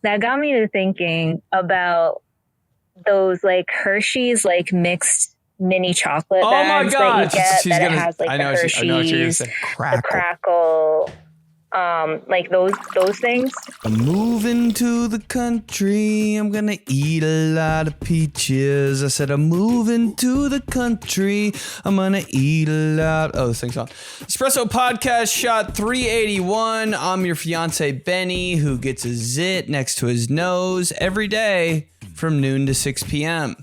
that got me to thinking about those like Hershey's like mixed mini chocolate bags that you get that has like the Hershey's, the Crackle, like those things. I'm moving to the country. I'm gonna eat a lot of peaches. I said I'm moving to the country. I'm gonna eat a lot. Oh, this thing's on. Espresso Podcast shot 381. I'm your fiance Benny, who gets a zit next to his nose every day from noon to 6 p.m.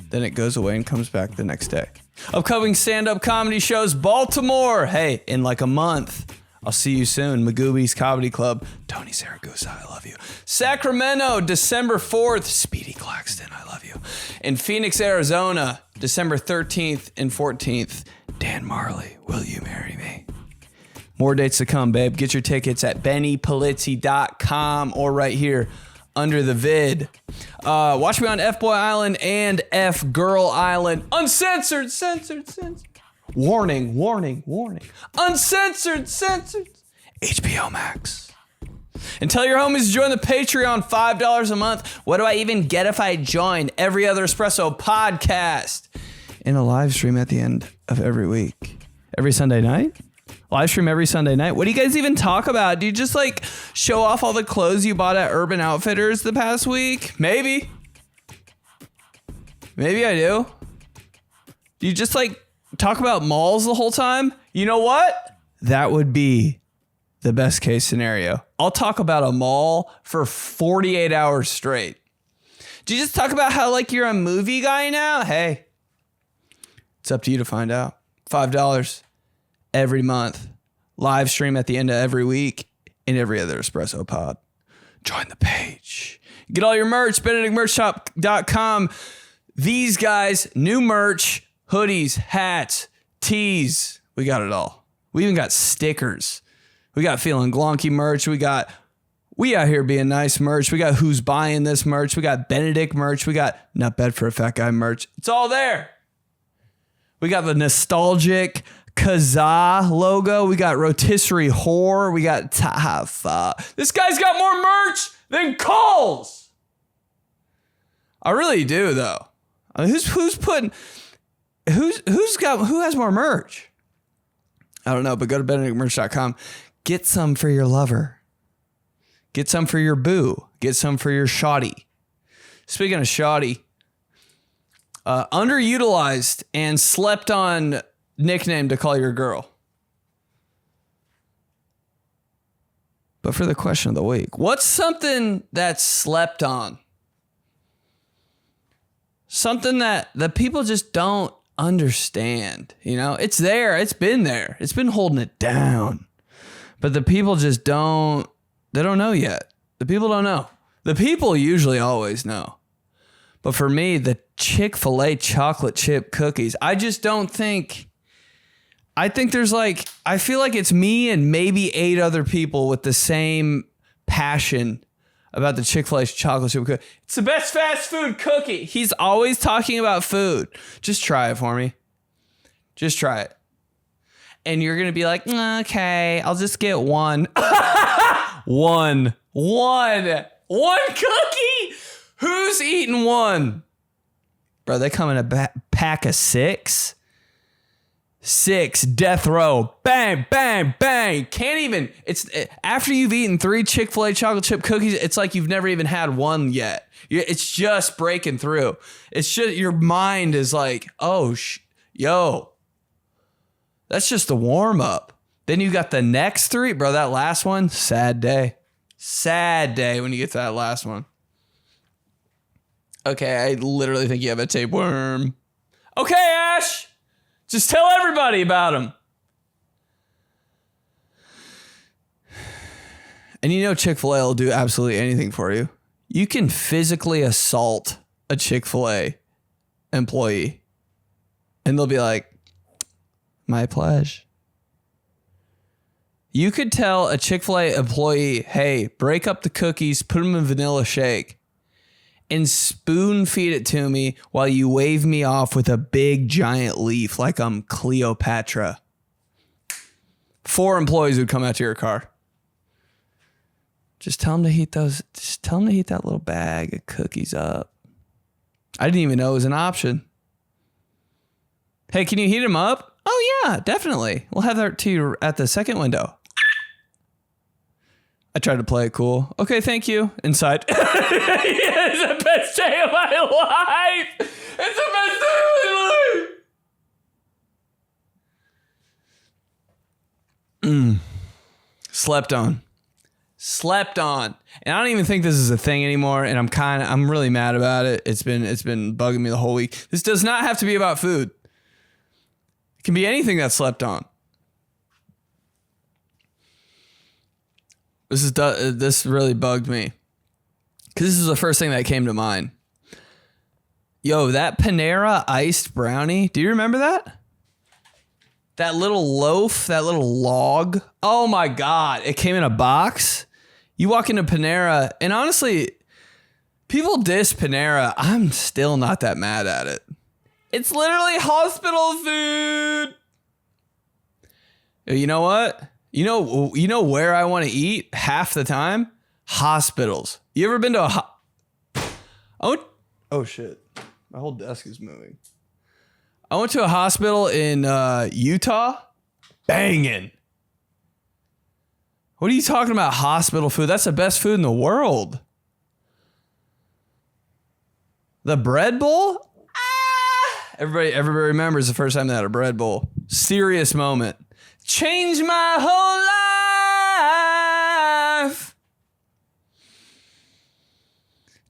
Then it goes away and comes back the next day. Upcoming stand-up comedy shows, Baltimore. Hey, in like a month. I'll see you soon. Magooby's Comedy Club. Tony Saragusa, I love you. Sacramento, December 4th. Speedy Claxton, I love you. In Phoenix, Arizona, December 13th and 14th. Dan Marley, will you marry me? More dates to come, babe. Get your tickets at bennypolizzi.com or right here under the vid. Watch me on F-Boy Island and F-Girl Island. Uncensored, censored. Warning. Uncensored, censored. HBO Max. And tell your homies to join the Patreon, $5 a month. What do I even get if I join every other Espresso podcast? In a live stream at the end of every week. Every Sunday night? Live stream every Sunday night. What do you guys even talk about? Do you just like show off all the clothes you bought at Urban Outfitters the past week? Maybe I do. Do you just like talk about malls the whole time? You know what? That would be the best case scenario. I'll talk about a mall for 48 hours straight. Do you just talk about how like you're a movie guy now? Hey, it's up to you to find out. $5 every month. Live stream at the end of every week in every other Espresso pod. Join the page. Get all your merch, benedictmerchshop.com. These guys, new merch, hoodies, hats, tees. We got it all. We even got stickers. We got Feeling Glonky merch. We out here being nice merch. We got Who's Buying This merch. We got Benedict merch. We got Not Bad for a Fat Guy merch. It's all there. We got the nostalgic Kazaa logo. We got Rotisserie Whore. We got Tahafa. This guy's got more merch than Kohl's. I really do, though. I mean, who has more merch? I don't know, but go to benedictmerch.com. Get some for your lover. Get some for your boo. Get some for your shawty. Speaking of shawty, underutilized and slept on nickname to call your girl. But for the question of the week, what's something that's slept on? Something that the people just don't understand. You know, it's there. It's been there. It's been holding it down. But the people just they don't know yet. The people don't know. The people usually always know. But for me, the Chick-fil-A chocolate chip cookies, I just don't think... I think there's like... I feel like it's me and maybe 8 other people with the same passion about the Chick-fil-A chocolate chip cookie. It's the best fast food cookie. He's always talking about food. Just try it for me. Just try it. And you're going to be like, okay, I'll just get one. One cookie? Who's eating one? Bro, they come in a pack of 6. 6, death row, bang, bang, bang. Can't even, after you've eaten 3 Chick-fil-A chocolate chip cookies, it's like you've never even had one yet. It's just breaking through. It's just, your mind is like, yo, that's just the warm up. Then you got the next 3, bro, that last one, sad day when you get to that last one. Okay, I literally think you have a tapeworm. Okay, Ash. Just tell everybody about him. And you know Chick-fil-A will do absolutely anything for you. You can physically assault a Chick-fil-A employee. And they'll be like, my pleasure. You could tell a Chick-fil-A employee, hey, break up the cookies, put them in vanilla shake, and spoon feed it to me while you wave me off with a big giant leaf like I'm Cleopatra. 4 employees would come out to your car. Just tell him to heat those. Just tell him to heat that little bag of cookies up. I didn't even know it was an option. Hey, can you heat them up? Oh, yeah, definitely. We'll have that to you at the second window. I tried to play it cool. Okay, thank you. Inside. It's the best day of my life. It's the best day of my life. Slept on. And I don't even think this is a thing anymore. And I'm really mad about it. It's been bugging me the whole week. This does not have to be about food. It can be anything that's slept on. This really bugged me. Because this is the first thing that came to mind. Yo, that Panera iced brownie. Do you remember that? That little loaf, that little log. Oh my God. It came in a box. You walk into Panera, and honestly, people diss Panera. I'm still not that mad at it. It's literally hospital food. You know what? You know where I want to eat half the time? Hospitals. You ever been to Oh shit. My whole desk is moving. I went to a hospital in Utah. Banging. What are you talking about? Hospital food? That's the best food in the world. The bread bowl? Everybody remembers the first time they had a bread bowl. Serious moment. Changed my whole life.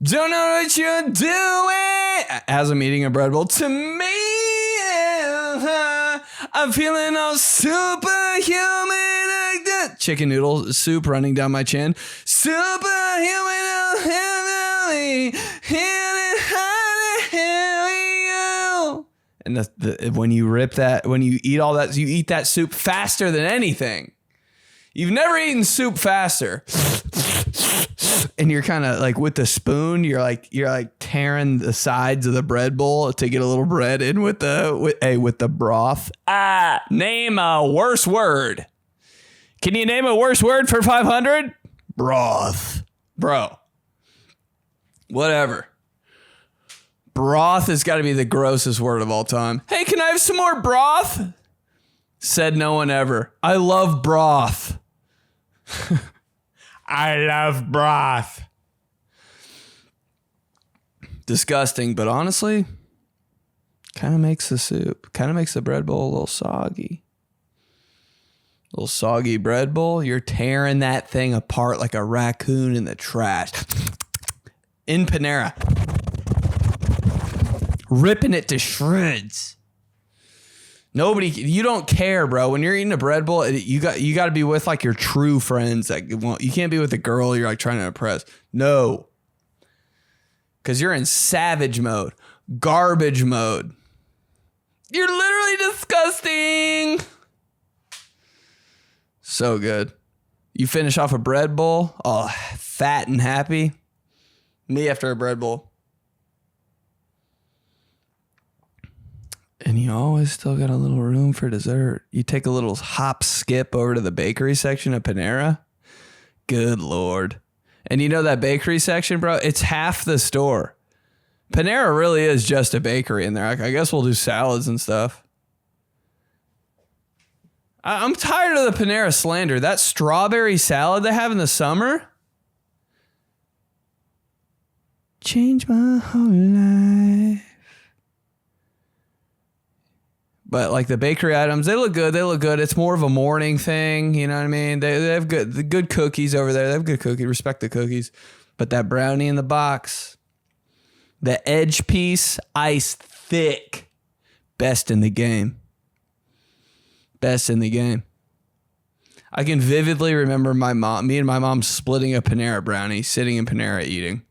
Don't know what you're doing. As I'm eating a bread bowl, to me, I'm feeling all superhuman. Like that. Chicken noodle soup running down my chin. Superhuman. And when you rip that, when you eat all that, you eat that soup faster than anything. You've never eaten soup faster. And you're kind of like with the spoon, you're like tearing the sides of the bread bowl to get a little bread in with the broth. Name a worse word. Can you name a worse word for 500? Broth. Bro. Whatever. Broth has got to be the grossest word of all time. Hey, can I have some more broth? Said no one ever. I love broth. I love broth. Disgusting, but honestly, kind of makes the soup, kind of makes the bread bowl a little soggy. A little soggy bread bowl. You're tearing that thing apart like a raccoon in the trash. In Panera. Ripping it to shreds. You don't care, bro. When you're eating a bread bowl, you got to be with like your true friends. You can't be with a girl you're like trying to impress. No. Because you're in savage mode. Garbage mode. You're literally disgusting. So good. You finish off a bread bowl, all fat and happy. Me after a bread bowl. And you always still got a little room for dessert. You take a little hop skip over to the bakery section of Panera. Good Lord. And you know that bakery section, bro? It's half the store. Panera really is just a bakery in there. I guess we'll do salads and stuff. I'm tired of the Panera slander. That strawberry salad they have in the summer. Changed my whole life. But like the bakery items, they look good. It's more of a morning thing. You know what I mean? They have good cookies over there. They have good cookies. Respect the cookies. But that brownie in the box, the edge piece, ice thick. Best in the game. Best in the game. I can vividly remember me and my mom splitting a Panera brownie, sitting in Panera eating.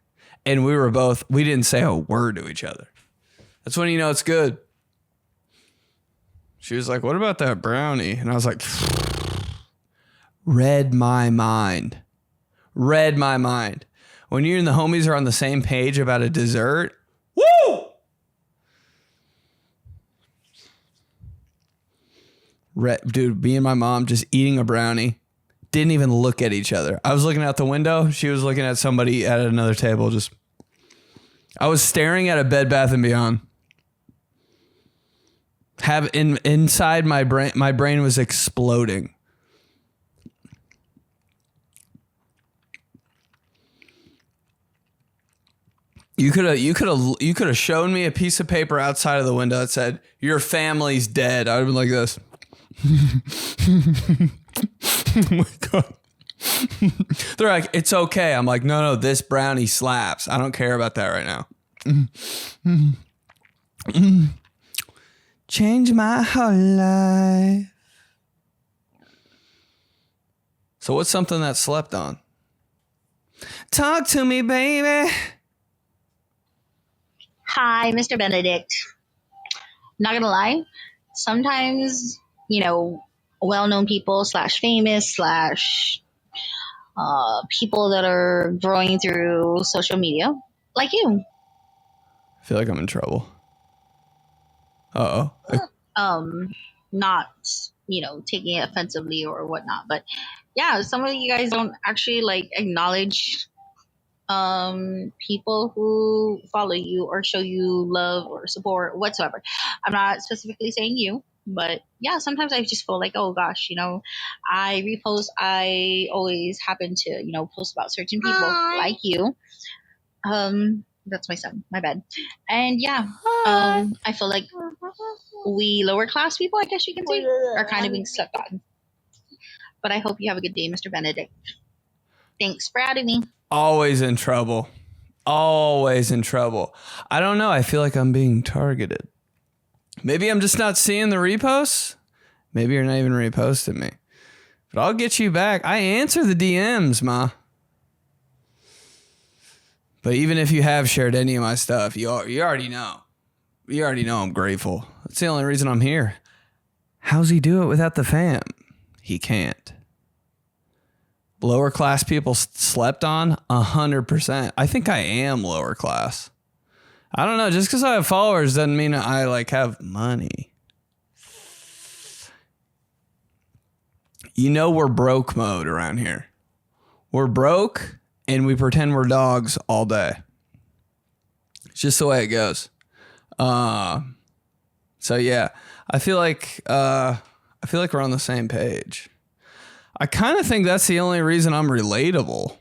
And we didn't say a word to each other. That's when you know it's good. She was like, what about that brownie? And I was like, read my mind. When you and the homies are on the same page about a dessert, woo! Dude, me and my mom just eating a brownie. didn't even look at each other. I was looking out the window. She was looking at somebody at another table. I was staring at a Bed Bath & Beyond. Inside my brain was exploding. You could have shown me a piece of paper outside of the window that said, "Your family's dead." I would have been like this. Oh my God. They're like, "It's okay." I'm like, no, this brownie slaps. I don't care about that right now. Change my whole life. So what's something that slept on? Talk to me, baby. Hi, Mr. Benedict. Not gonna lie, sometimes, well-known people / famous / people that are growing through social media, like you. I feel like I'm in trouble. Uh-oh. Not, taking it offensively or whatnot, but yeah, some of you guys don't actually acknowledge people who follow you or show you love or support whatsoever. I'm not specifically saying you, but yeah, sometimes I just feel like, oh gosh, I always happen to, post about certain people like you. That's my son, my bad. And yeah, I feel like we lower class people, I guess you can say, are kind of being slept on. But I hope you have a good day, Mr. Benedict. Thanks for adding me. Always in trouble. Always in trouble. I don't know. I feel like I'm being targeted. Maybe I'm just not seeing the reposts. Maybe you're not even reposting me. But I'll get you back. I answer the DMs, ma. But even if you have shared any of my stuff, you already know. You already know I'm grateful. That's the only reason I'm here. How's he do it without the fam? He can't. Lower class people slept on 100%. I think I am lower class. I don't know. Just because I have followers doesn't mean I have money. We're broke mode around here. We're broke and we pretend we're dogs all day. It's just the way it goes. So yeah, I feel like we're on the same page. I kind of think that's the only reason I'm relatable.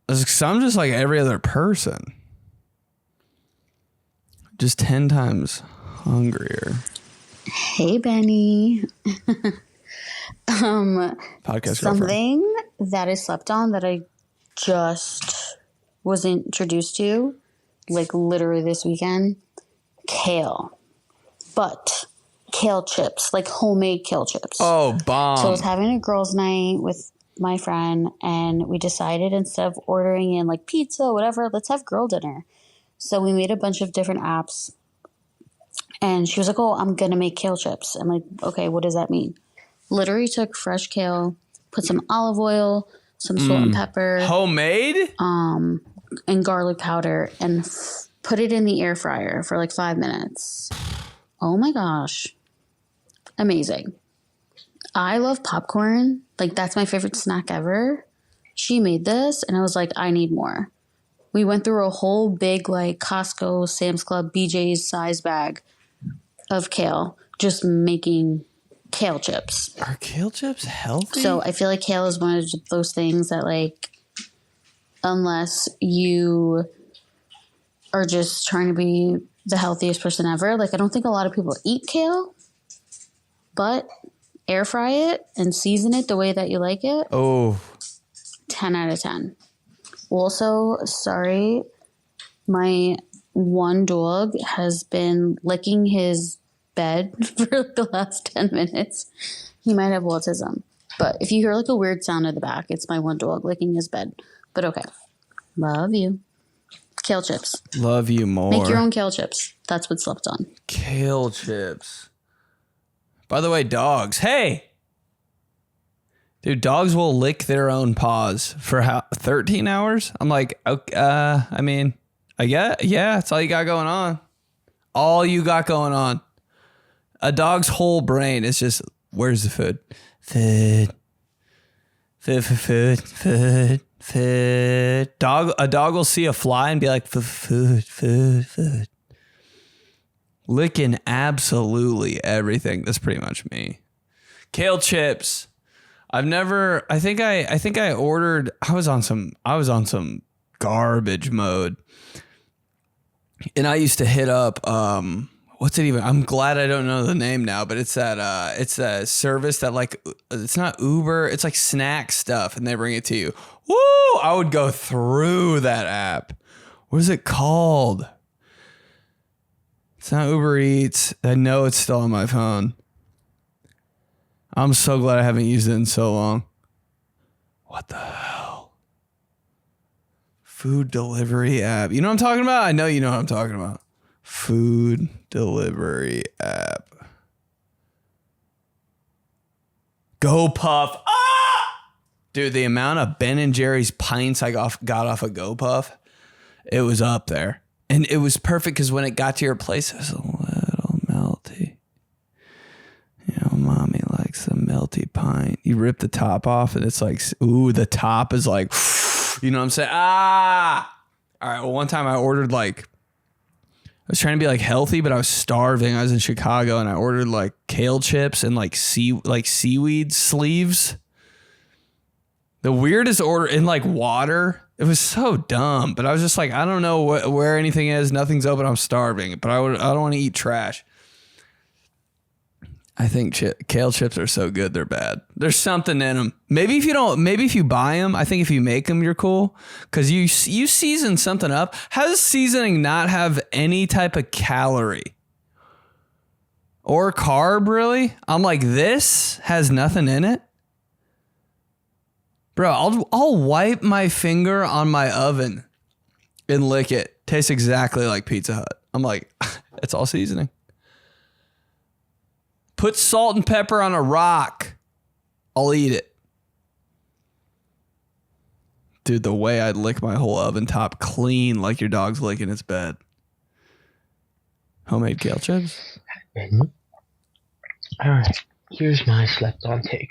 Because I'm just like every other person. Just 10 times hungrier. Hey, Benny. Podcast something girlfriend. That I slept on that I just was introduced to, literally this weekend. Kale. But kale chips, homemade kale chips. Oh, bomb. So I was having a girls' night with my friend, and we decided instead of ordering in pizza, whatever, let's have girl dinner. So we made a bunch of different apps, and she was like, "Oh, I'm gonna make kale chips." I'm like, "Okay, what does that mean?" Literally took fresh kale, put some olive oil, some salt and pepper, homemade, and garlic powder, and put it in the air fryer for 5 minutes. Oh my gosh. Amazing. I love popcorn. That's my favorite snack ever. She made this, and I was like, I need more. We went through a whole big, Costco, Sam's Club, BJ's size bag of kale, just making kale chips. Are kale chips healthy? So I feel like kale is one of those things that, unless you are just trying to be the healthiest person ever, I don't think a lot of people eat kale. But air fry it and season it the way that you like it. Oh. 10 out of 10. Also, sorry, my one dog has been licking his bed for the last 10 minutes. He might have autism. But if you hear a weird sound in the back, it's my one dog licking his bed. But okay. Love you. Kale chips. Love you more. Make your own kale chips. That's what slept on. Kale chips. By the way, dogs. Hey! Dude, dogs will lick their own paws for 13 hours? I'm like, okay, yeah, that's all you got going on. All you got going on. A dog's whole brain is just, where's the food? Food. A dog will see a fly and be like, food. Licking absolutely everything. That's pretty much me. Kale chips. I think I ordered, I was on some garbage mode. And I used to hit up, what's it even? I'm glad I don't know the name now, but it's that service that like, it's not Uber, it's like snack stuff and they bring it to you. Woo! I would go through that app. What is it called? It's not Uber Eats. I know it's still on my phone. I'm so glad I haven't used it in so long. What the hell? Food delivery app. You know what I'm talking about? I know you know what I'm talking about. Food delivery app. Go Puff. Ah! Dude, the amount of Ben & Jerry's pints I got off of Go Puff, it was up there. And it was perfect because when it got to your place, it was a little melty. You know, mommy likes a melty pint. You rip the top off and it's like, ooh, the top is like, you know what I'm saying? Ah! All right, well, one time I ordered like, I was trying to be like healthy, but I was starving. I was in Chicago and I ordered like kale chips and like seaweed sleeves. The weirdest order in like water. It was so dumb, but I was just like, I don't know where anything is. Nothing's open. I'm starving, but I don't want to eat trash. I think kale chips are so good. They're bad. There's something in them. Maybe if you buy them, I think if you make them, you're cool. Cause you season something up. How does seasoning not have any type of calorie or carb really? I'm like, this has nothing in it. Bro, I'll wipe my finger on my oven and lick it. Tastes exactly like Pizza Hut. I'm like, it's all seasoning. Put salt and pepper on a rock. I'll eat it. Dude, the way I'd lick my whole oven top clean like your dog's licking its bed. Homemade kale chips? Mm-hmm. All right, here's my slept on take.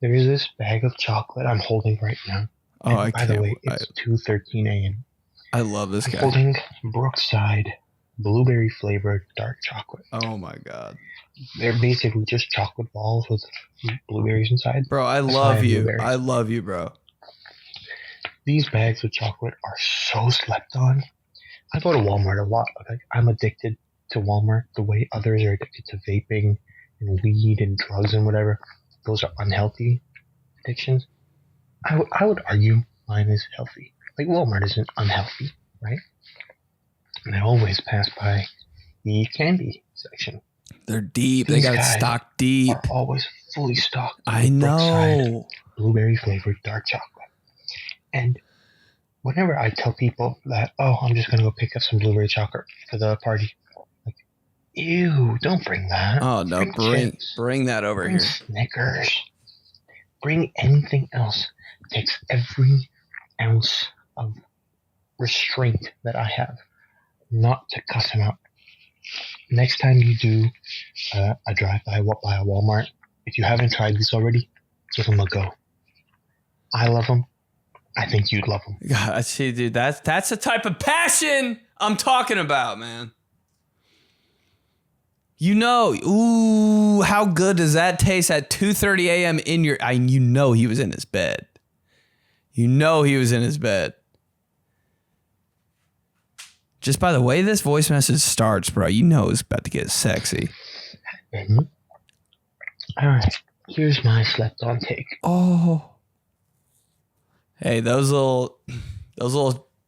There is this bag of chocolate I'm holding right now. Oh, and by the way, it's 2:13 a.m. I love this guy. I'm holding Brookside blueberry flavored dark chocolate. Oh my God. They're basically just chocolate balls with blueberries inside. Bro, I love you. I love you, bro. These bags of chocolate are so slept on. I go to Walmart a lot. Like, I'm addicted to Walmart the way others are addicted to vaping and weed and drugs and whatever. Those are unhealthy addictions. I would argue mine is healthy. Like, Walmart isn't unhealthy, right? And I always pass by the candy section. They're deep. They got it stocked deep. Are always fully stocked. I know. Blueberry flavored dark chocolate. And whenever I tell people that, oh, I'm just gonna go pick up some blueberry chocolate for the party, like, ew, don't bring that. Oh no, bring that over here. Snickers. Bring anything else. It takes every ounce of restraint that I have not to cuss him out. Next time you do a drive-by by a Walmart, if you haven't tried this already, give them a go. I love them. I think you'd love them. God, see, dude, that's the type of passion I'm talking about, man. You know, ooh, how good does that taste at 2:30 a.m. in your... you know he was in his bed. You know he was in his bed. Just by the way this voice message starts, bro, you know it's about to get sexy. Mm-hmm. All right, here's my slept-on take. Oh. Hey, those little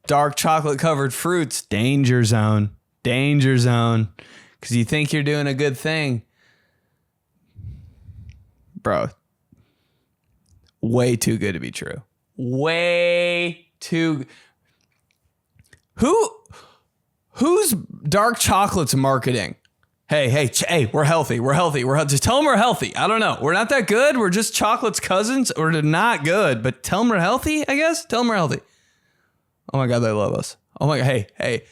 dark chocolate covered fruits, danger zone. Danger zone. Because you think you're doing a good thing. Bro. Way too good to be true. Way too... Who's dark chocolate's marketing? Hey, we're healthy. Just tell them we're healthy. I don't know. We're not that good. We're just chocolate's cousins. Or they're not good, but tell them we're healthy, I guess. Tell them we're healthy. Oh my God, they love us. Oh my God, hey.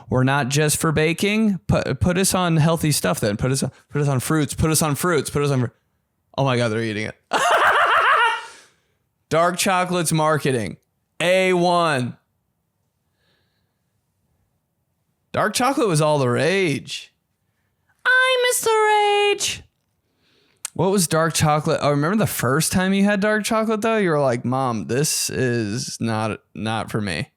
We're not just for baking. Put us on healthy stuff then. Put us on fruits. Oh my God, they're eating it. Dark chocolate's marketing. A1. Dark chocolate was all the rage. I miss the rage. What was dark chocolate? Oh, remember the first time you had dark chocolate though? You were like, Mom, this is not for me.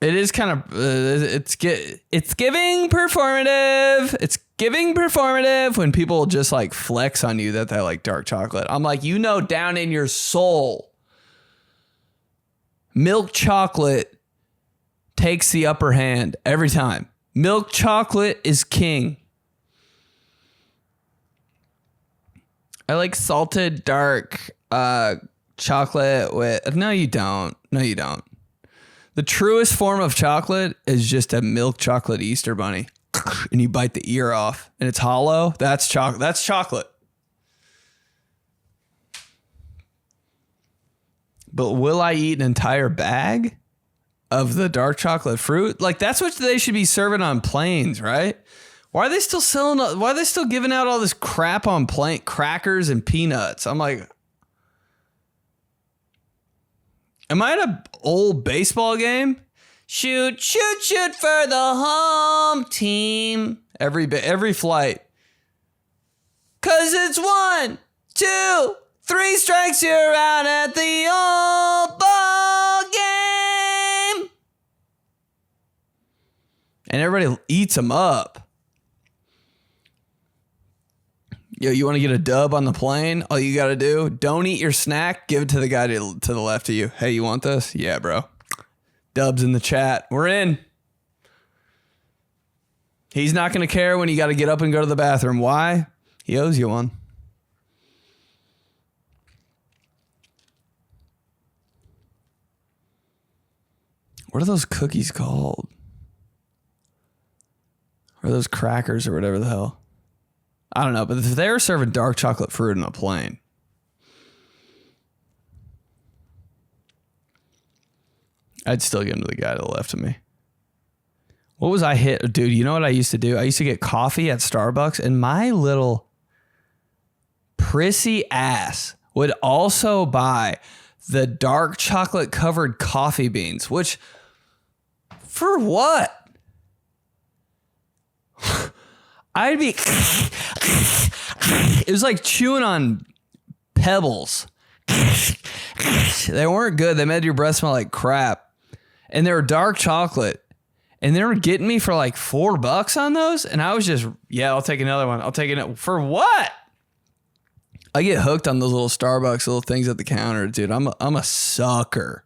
It is kind of, it's giving performative. It's giving performative when people just like flex on you that they like dark chocolate. I'm like, down in your soul, milk chocolate takes the upper hand every time. Milk chocolate is king. I like salted dark chocolate with... No, you don't. The truest form of chocolate is just a milk chocolate Easter bunny. And you bite the ear off and it's hollow. That's chocolate. That's chocolate. But will I eat an entire bag of the dark chocolate fruit? Like, that's what they should be serving on planes, right? Why are they still giving out all this crap on plane crackers and peanuts? I'm like, am I at an old baseball game? Shoot for the home team. Every flight. 'Cause it's 1, 2, 3 strikes, you're out at the old ball game. And everybody eats them up. Yo, you want to get a dub on the plane? All you got to do, don't eat your snack. Give it to the guy to the left of you. Hey, you want this? Yeah, bro. Dubs in the chat. We're in. He's not going to care when you got to get up and go to the bathroom. Why? He owes you one. What are those cookies called? Or those crackers or whatever the hell? I don't know, but if they were serving dark chocolate fruit in a plane, I'd still give them to the guy to the left of me. What was I hit? Dude, you know what I used to do? I used to get coffee at Starbucks, and my little prissy ass would also buy the dark chocolate covered coffee beans, which, for what? I'd be... It was like chewing on pebbles. They weren't good. They made your breath smell like crap. And they were dark chocolate. And they were getting me for like $4 on those. And I was just, yeah, I'll take another one. I'll take it. For what? I get hooked on those little Starbucks little things at the counter, dude. I'm a sucker.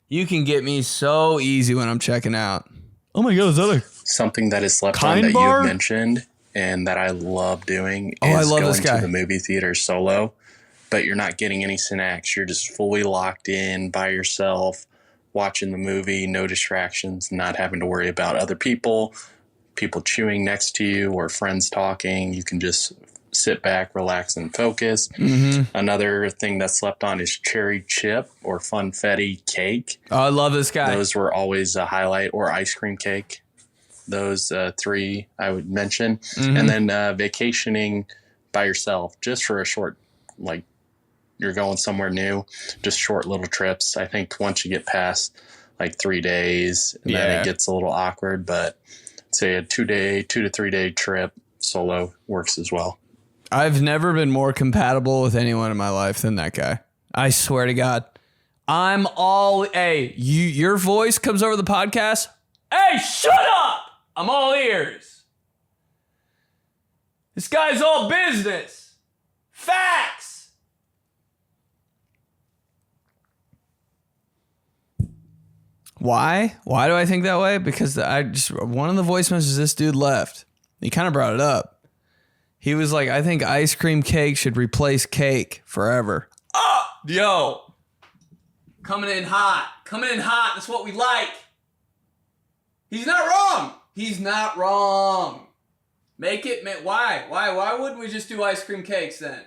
You can get me so easy when I'm checking out. Oh my God, is that something that is left on that you've mentioned and that I love doing is going to the movie theater solo, but you're not getting any snacks. You're just fully locked in by yourself, watching the movie, no distractions, not having to worry about other people chewing next to you or friends talking. You can just sit back, relax, and focus. Mm-hmm. Another thing that's left on is cherry chip or funfetti cake. Oh, I love this guy. Those were always a highlight, or ice cream cake. Those 3 I would mention. Mm-hmm. And then vacationing by yourself just for a short, like you're going somewhere new, just short little trips. I think once you get past like 3 days, then it gets a little awkward, but say a 2 to 3 day trip solo works as well. I've never been more compatible with anyone in my life than that guy. I swear to God. Hey, your voice comes over the podcast. Hey, shut up! I'm all ears. This guy's all business. Facts. Why? Why do I think that way? Because one of the voice messages this dude left. He kind of brought it up. He was like, I think ice cream cake should replace cake forever. Oh, yo. Coming in hot. That's what we like. He's not wrong. Why wouldn't we just do ice cream cakes then?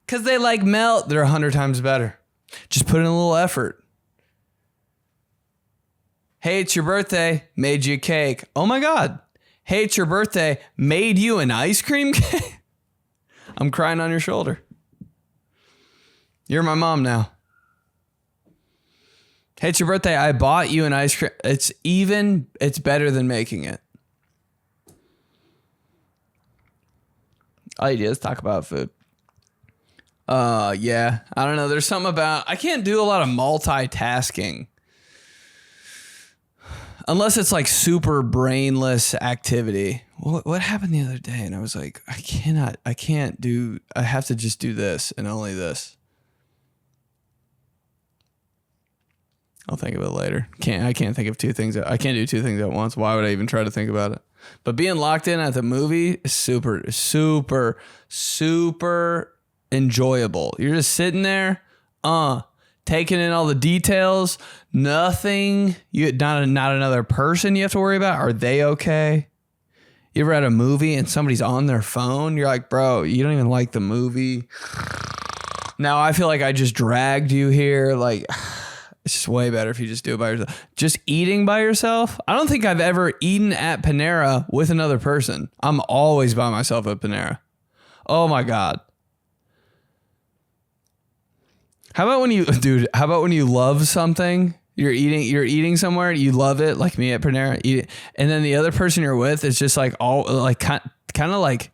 Because they like melt. They're 100 times better. Just put in a little effort. Hey, it's your birthday. Made you a cake. Oh my God. hey, it's your birthday, made you an ice cream cake? I'm crying on your shoulder. You're my mom now. Hey, it's your birthday, I bought you an ice cream. It's better than making it. All you do is talk about food. Yeah. I don't know. There's something about, I can't do a lot of multitasking. Unless it's like super brainless activity. What happened the other day? And I was like, I have to just do this and only this. I'll think of it later. I can't think of two things. I can't do two things at once. Why would I even try to think about it? But being locked in at the movie is super, super, super enjoyable. You're just sitting there, taking in all the details. Nothing. Not another person you have to worry about. Are they okay? You ever at a movie and somebody's on their phone? You're like, bro, you don't even like the movie. Now I feel like I just dragged you here. Like, it's just way better if you just do it by yourself. Just eating by yourself. I don't think I've ever eaten at Panera with another person. I'm always by myself at Panera. Oh my God. How about when you love something? You're eating somewhere, you love it, like me at Panera, eat it, and then the other person you're with is just like all like kind of like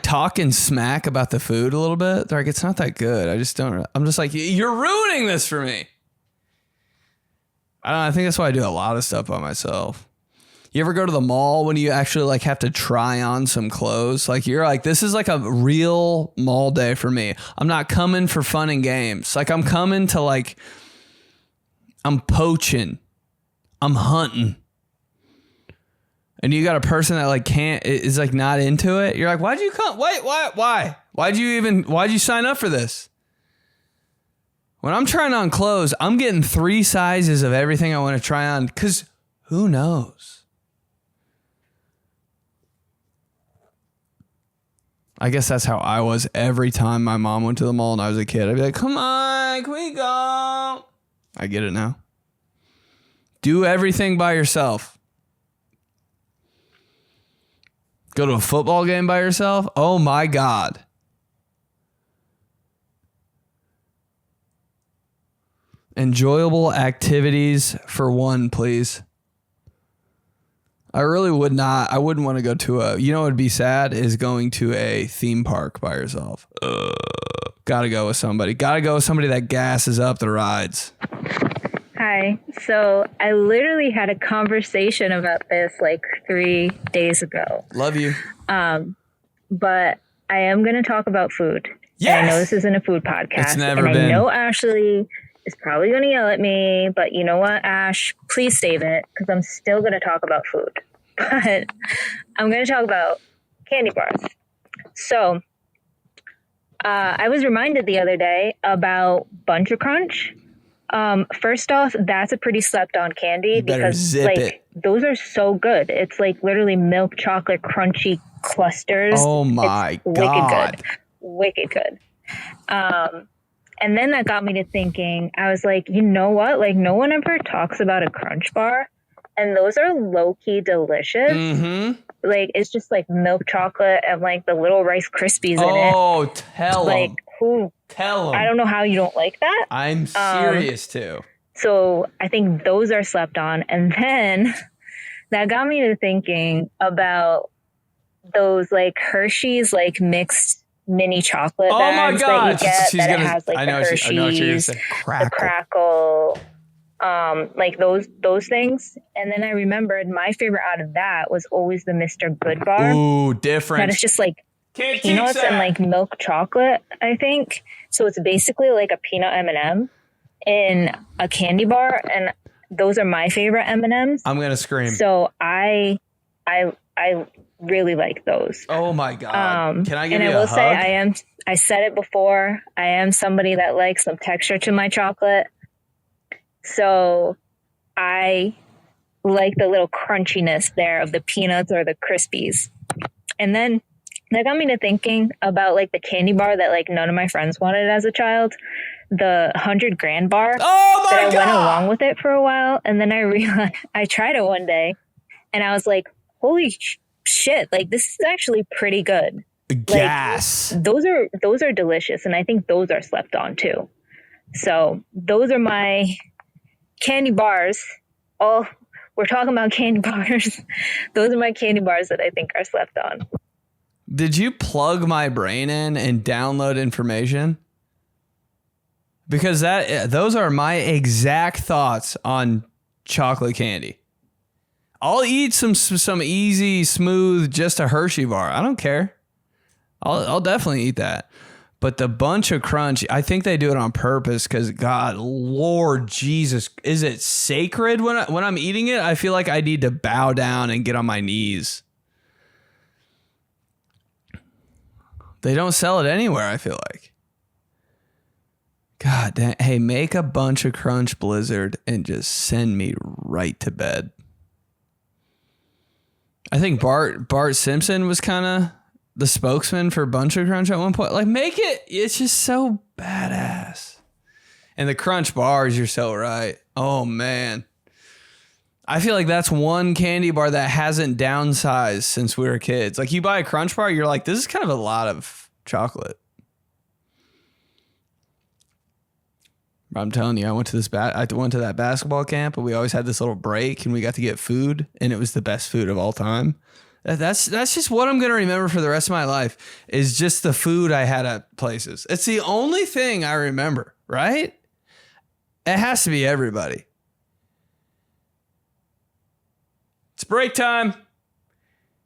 talking smack about the food a little bit. They're like, it's not that good. I'm just like, you're ruining this for me. I don't know, I think that's why I do a lot of stuff by myself. You ever go to the mall when you actually like have to try on some clothes? Like you're like, this is like a real mall day for me. I'm not coming for fun and games. Like I'm coming to like, I'm poaching. I'm hunting. And you got a person that like is like not into it. You're like, why'd you come? Why? Why'd you sign up for this? When I'm trying on clothes, I'm getting 3 sizes of everything I want to try on because who knows? I guess that's how I was every time my mom went to the mall and I was a kid. I'd be like, come on, can we go? I get it now. Do everything by yourself. Go to a football game by yourself? Oh my God. Enjoyable activities for one, please. I really would not. I wouldn't want to go to you know what would be sad is going to a theme park by yourself. Gotta go with somebody. Gotta go with somebody that gasses up the rides. Hi. So I literally had a conversation about this like 3 days ago. Love you. But I am going to talk about food. Yes! And I know this isn't a food podcast. It's never been. I know Ashley is probably going to yell at me, but you know what, Ash? Please save it because I'm still going to talk about food. But I'm going to talk about candy bars. So I was reminded the other day about Bunch of Crunch. First off, that's a pretty slept on candy because like those are so good. It's like literally milk chocolate crunchy clusters. Oh my God. Wicked good. And then that got me to thinking, I was like, you know what? Like no one ever talks about a Crunch bar and those are low key delicious. Mm-hmm. Like it's just like milk chocolate and like the little Rice Krispies in it. Oh, tell like them. Who? Tell them. I don't know how you don't like that. I'm serious too. So I think those are slept on. And then that got me to thinking about those like Hershey's like mixed mini chocolate bags that you get that it has like the Hershey's, the crackle, like those things. And then I remembered my favorite out of that was always the Mr. Good bar. Ooh, different. That is just like peanuts and like milk chocolate, I think. So it's basically like a peanut M&M in a candy bar, and those are my favorite M&Ms. I'm gonna scream. So I really like those. Oh my God! Can I give you a hug? And I will say I said it before. I am somebody that likes some texture to my chocolate. So I like the little crunchiness there of the peanuts or the Krispies. And then that got me to thinking about like the candy bar that like none of my friends wanted as a child, the 100 grand bar. Oh my God! I went along with it for a while, and then I realized I tried it one day, And I was like, holy shit, like this is actually pretty good. Gas. Like, those are delicious. And I think those are slept on too. So those are my candy bars. Oh, we're talking about candy bars. Those are my candy bars that I think are slept on. Did you plug my brain in and download information? Because those are my exact thoughts on chocolate candy. I'll eat some easy, smooth, just a Hershey bar. I don't care. I'll definitely eat that. But the bunch of crunch, I think they do it on purpose because, God, Lord Jesus, is it sacred when I'm eating it? I feel like I need to bow down and get on my knees. They don't sell it anywhere, I feel like. God damn. Hey, make a bunch of Crunch Blizzard and just send me right to bed. I think Bart Simpson was kind of the spokesman for Bunch of Crunch at one point. Like, make it. It's just so badass. And the Crunch bars, you're so right. Oh, man. I feel like that's one candy bar that hasn't downsized since we were kids. Like, you buy a Crunch bar, you're like, this is kind of a lot of chocolate. I'm telling you, I went to that basketball camp, and we always had this little break, and we got to get food, and it was the best food of all time. That's just what I'm going to remember for the rest of my life, is just the food I had at places. It's the only thing I remember, right? It has to be everybody. It's break time.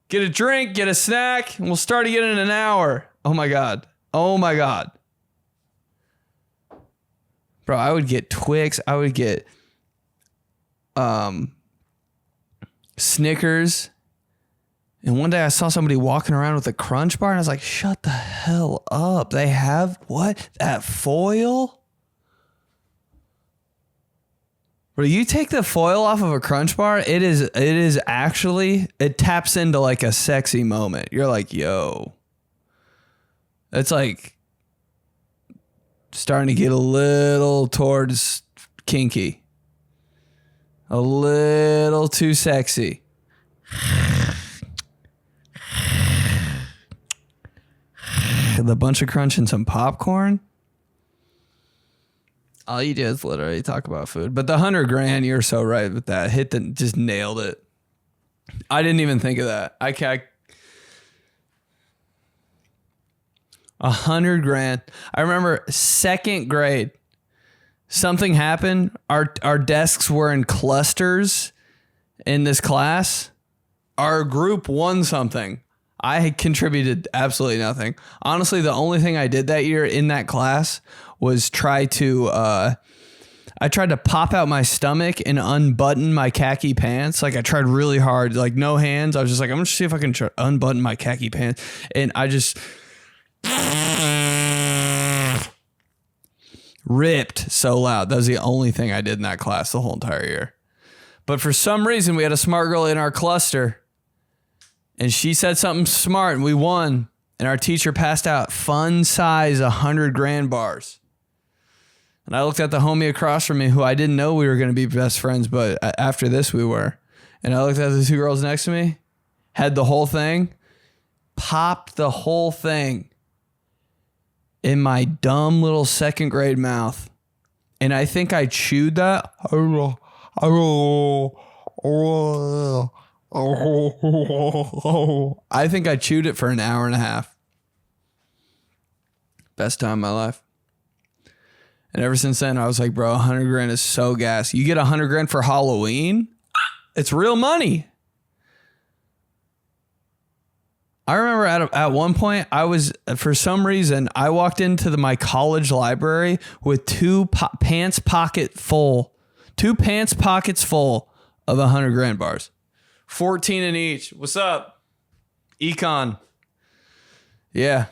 Get a drink, get a snack, and we'll start again in an hour. Oh my God. Oh my God. Bro, I would get Twix. I would get Snickers. And one day I saw somebody walking around with a Crunch bar, and I was like, shut the hell up. They have what? That foil? Bro, you take the foil off of a Crunch bar, it is actually, it taps into like a sexy moment. You're like, yo. It's like starting to get a little towards kinky. A little too sexy. The bunch of crunch and some popcorn. All you do is literally talk about food. But the $100,000, you're so right with that. Just nailed it. I didn't even think of that. $100,000. I remember second grade. Something happened. Our desks were in clusters in this class. Our group won something. I had contributed absolutely nothing. Honestly, the only thing I did that year in that class was I tried to pop out my stomach and unbutton my khaki pants. Like, I tried really hard, like no hands. I was just like, I'm going to see if I can unbutton my khaki pants. And I just ripped so loud. That was the only thing I did in that class the whole entire year. But for some reason, we had a smart girl in our cluster, and she said something smart, and we won. And our teacher passed out fun size $100,000 bars. And I looked at the homie across from me, who I didn't know we were going to be best friends, but after this we were. And I looked at the two girls next to me, had the whole thing, popped the whole thing in my dumb little second grade mouth. And I think I chewed that. I think I chewed it for an hour and a half. Best time of my life. And ever since then, I was like, bro, $100,000 is so gas. You get $100,000 for Halloween? It's real money. I remember at one point, for some reason, I walked into my college library with two pants pockets full of $100,000 bars. 14 in each. What's up? Econ. Yeah.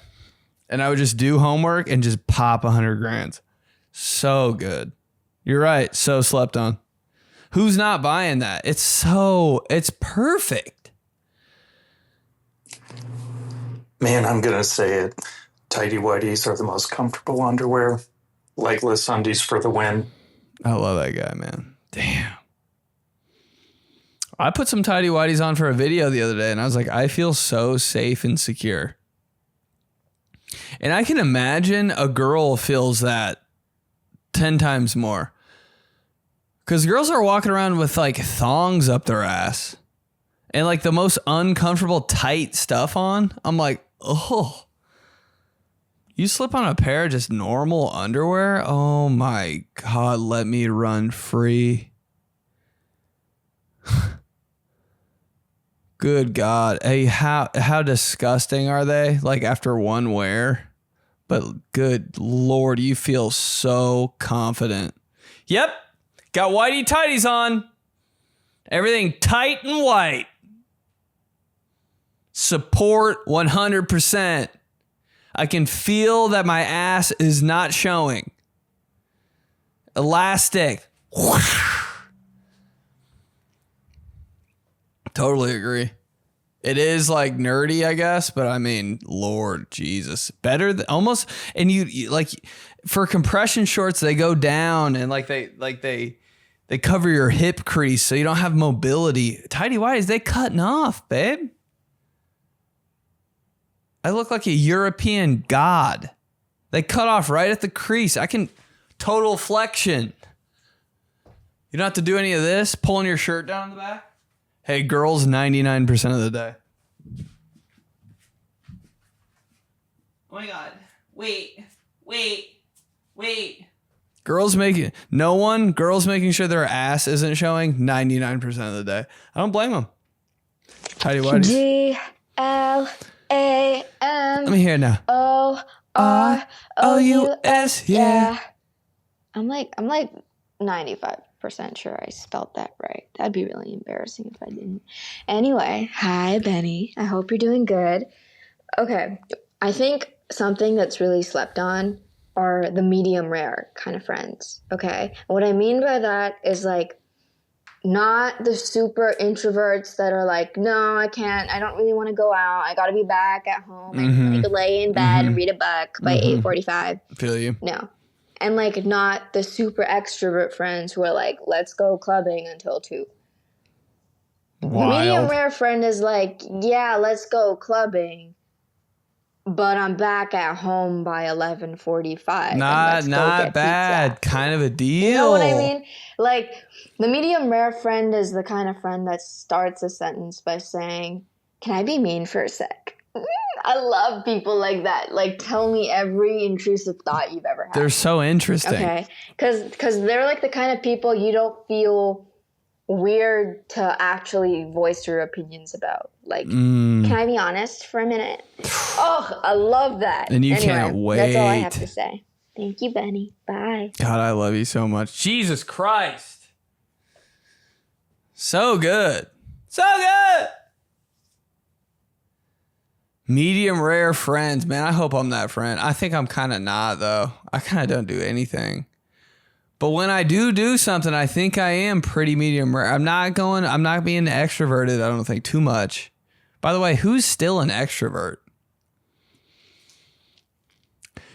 And I would just do homework and just pop $100,000. So good. You're right. So slept on. Who's not buying that? It's perfect. Man, I'm going to say it. Tighty whities are the most comfortable underwear. Legless undies for the win. I love that guy, man. Damn. I put some tidy whities on for a video the other day, and I was like, I feel so safe and secure. And I can imagine a girl feels that 10 times more. Because girls are walking around with like thongs up their ass and like the most uncomfortable tight stuff on. I'm like, oh, you slip on a pair of just normal underwear? Oh my God, let me run free. Good God. Hey, how disgusting are they? Like after one wear? But good Lord, you feel so confident. Yep. Got whitey tighties on. Everything tight and white. Support 100%. I can feel that my ass is not showing. Elastic. Totally agree. It is like nerdy, I guess, but I mean, Lord Jesus, better than almost. And you like for compression shorts, they go down and they cover your hip crease, so you don't have mobility. Tidy whities, they cutting off, babe. I look like a European god. They cut off right at the crease. I can total flexion. You don't have to do any of this, pulling your shirt down in the back. Hey, girls, 99% of the day. Oh my God. Wait. Girls making sure their ass isn't showing 99% of the day. I don't blame them. Tidy whities. GLAM. Let me hear it now. OROUS. Yeah. I'm like 95% sure I spelled that right. That'd be really embarrassing if I didn't. Anyway, hi Benny. I hope you're doing good. Okay, I think something that's really slept on are the medium rare kind of friends. Okay, what I mean by that is like not the super introverts that are like, no, I can't. I don't really want to go out. I got to be back at home and like lay in bed and read a book by 8:45. Feel you. No. And, like, not the super extrovert friends who are like, let's go clubbing until 2. Wild. The medium rare friend is like, yeah, let's go clubbing, but I'm back at home by 11:45. Not bad. Pizza. Kind of a deal. You know what I mean? Like, the medium rare friend is the kind of friend that starts a sentence by saying, can I be mean for a sec? I love people like that. Like, tell me every intrusive thought you've ever had. They're so interesting. Okay, because they're like the kind of people you don't feel weird to actually voice your opinions about. Like, can I be honest for a minute? Oh, I love that. And you can't wait. That's all I have to say. Thank you, Benny. Bye. God, I love you so much. Jesus Christ. So good. So good. Medium rare friends, man. I hope I'm that friend. I think I'm kind of not, though. I kind of don't do anything. But when I do something, I think I am pretty medium rare. I'm not being extroverted, I don't think, too much. By the way, who's still an extrovert?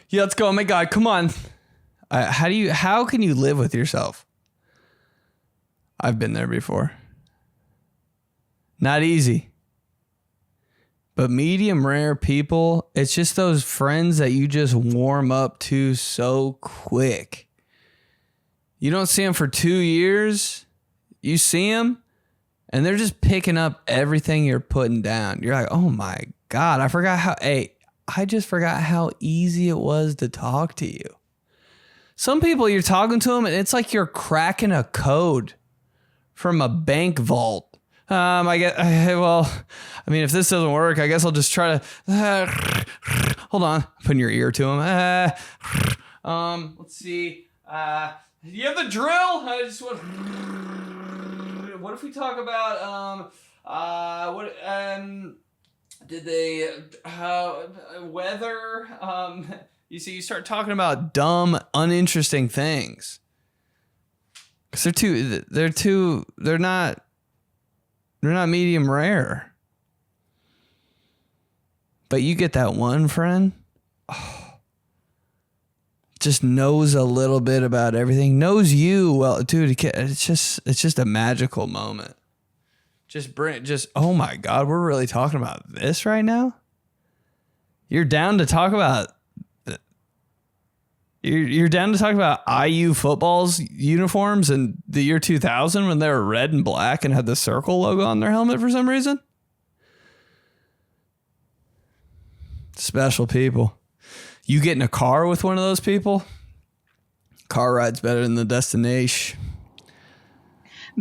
Yeah, let's go. Oh my God, come on. How can you live with yourself? I've been there before. Not easy. But medium rare people, it's just those friends that you just warm up to so quick. You don't see them for 2 years. You see them, and they're just picking up everything you're putting down. You're like, oh my God, I just forgot how easy it was to talk to you. Some people, you're talking to them, and it's like you're cracking a code from a bank vault. If this doesn't work, I guess I'll just try to, hold on, putting your ear to him. Let's see. Do you have the drill? I just want, what if we talk about, weather? You see, you start talking about dumb, uninteresting things. Cause they're not medium rare. But you get that one friend, just knows a little bit about everything, knows you well, dude. It's just a magical moment. Oh my God, we're really talking about this right now? You're down to talk about You're down to talk about IU football's uniforms in the year 2000 when they were red and black and had the circle logo on their helmet for some reason? Special people. You get in a car with one of those people? Car ride's better than the destination.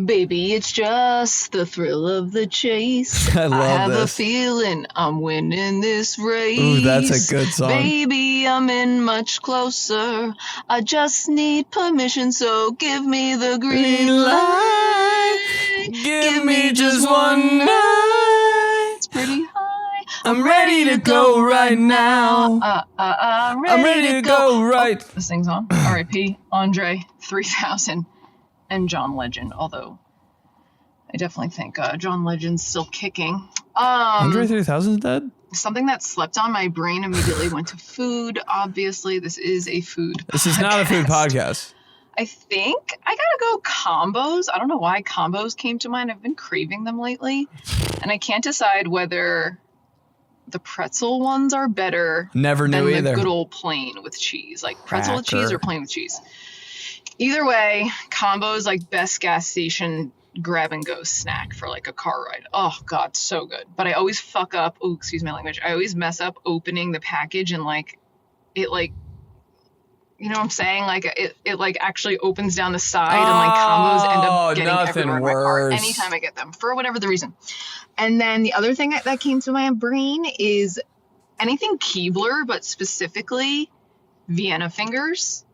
Baby, it's just the thrill of the chase. I have a feeling I'm winning this race. Ooh, that's a good song. Baby, I'm in much closer. I just need permission, so give me the green light. Give me just one night. It's pretty high. I'm ready to go right now. I'm ready to go right. Oh, this thing's on. R.I.P. Andre 3000. And John Legend, although I definitely think John Legend's still kicking. Andre 3000 is dead? Something that slept on my brain immediately went to food. Obviously, this is a food podcast. This is not a food podcast. I think I gotta go combos. I don't know why combos came to mind. I've been craving them lately. And I can't decide whether the pretzel ones are better Never knew than either. the good old plain with cheese. Like pretzel with cheese or plain with cheese. Either way, combos like best gas station grab and go snack for like a car ride. Oh God, so good. But I always fuck up. Oh, excuse my language. I always mess up opening the package and like it like, you know what I'm saying? Like it like actually opens down the side and like combos end up getting everywhere in my car anytime I get them for whatever the reason. And then the other thing that came to my brain is anything Keebler, but specifically Vienna fingers.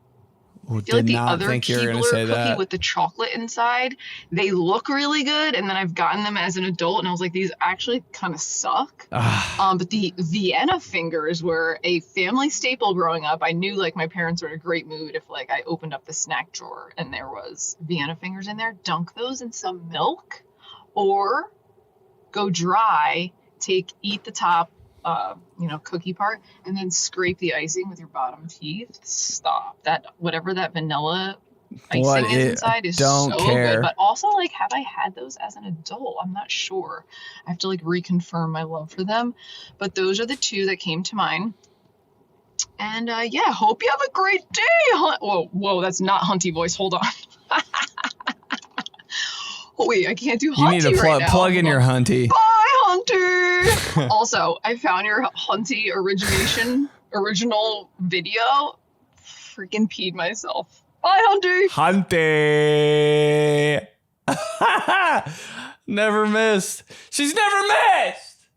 Ooh, I feel like the other Keebler cookie with the chocolate inside, they look really good, and then I've gotten them as an adult, and I was like, these actually kind of suck. But the Vienna fingers were a family staple growing up. I knew like my parents were in a great mood if like I opened up the snack drawer and there was Vienna fingers in there. Dunk those in some milk, or go dry. Eat the top. Cookie part, and then scrape the icing with your bottom teeth. Stop that. Whatever that vanilla icing is inside is so good. But also, like, have I had those as an adult? I'm not sure. I have to like reconfirm my love for them. But those are the two that came to mind. And hope you have a great day. Whoa, that's not Hunty voice. Hold on. Oh wait, I can't do Hunty. You need to plug in your Hunty. Bye, Hunter. Also, I found your Hunty original video. Freaking peed myself. Bye, Hunter. Hunty. Never missed. She's never missed.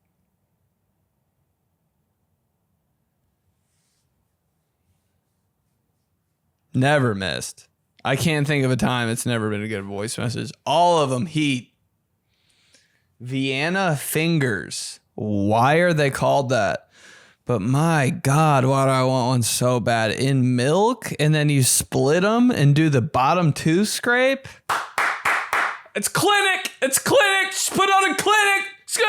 Never missed. I can't think of a time it's never been a good voice message. All of them heat. Vienna fingers. Why are they called that? But my God, why do I want one so bad? In milk, and then you split them and do the bottom tooth scrape. It's clinic. It's clinic. Just put on a clinic. Skip.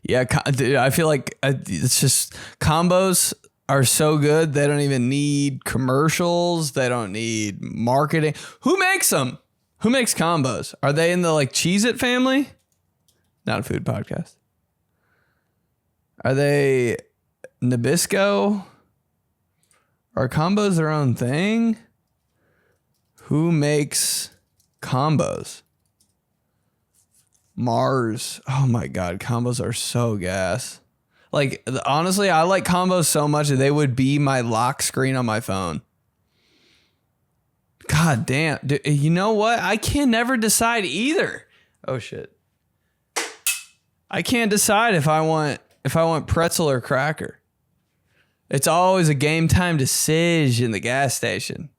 Yeah, dude, I feel like it's just combos are so good. They don't even need commercials. They don't need marketing. Who makes them? Who makes combos? Are they in the like Cheez-It family? Not a food podcast. Are they Nabisco? Are combos their own thing? Who makes combos? Mars. Oh my God, combos are so gas. Like, honestly, I like combos so much that they would be my lock screen on my phone. God damn. Dude, you know what? I can never decide either. Oh shit. I can't decide if I want pretzel or cracker. It's always a game time decision in the gas station.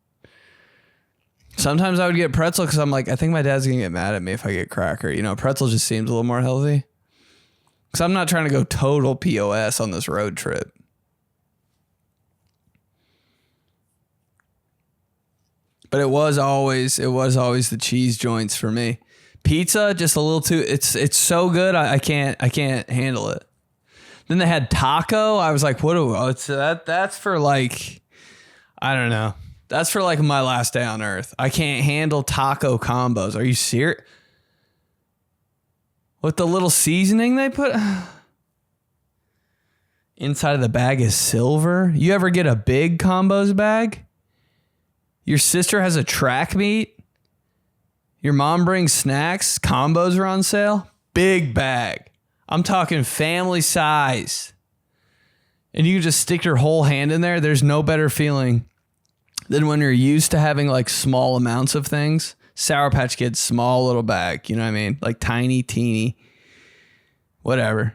Sometimes I would get pretzel because I'm like, I think my dad's going to get mad at me if I get cracker. You know, pretzel just seems a little more healthy. Because I'm not trying to go total POS on this road trip. But it was always the cheese joints for me. Pizza, just a little too, it's so good. I can't handle it. Then they had taco. I was like, that's for like, I don't know. That's for like my last day on earth. I can't handle taco combos. Are you serious? With the little seasoning they put inside of the bag is silver. You ever get a big combos bag? Your sister has a track meet. Your mom brings snacks. Combos are on sale. Big bag. I'm talking family size. And you can just stick your whole hand in there. There's no better feeling than when you're used to having like small amounts of things. Sour Patch Kids, small little bag. You know what I mean? Like tiny, teeny, whatever.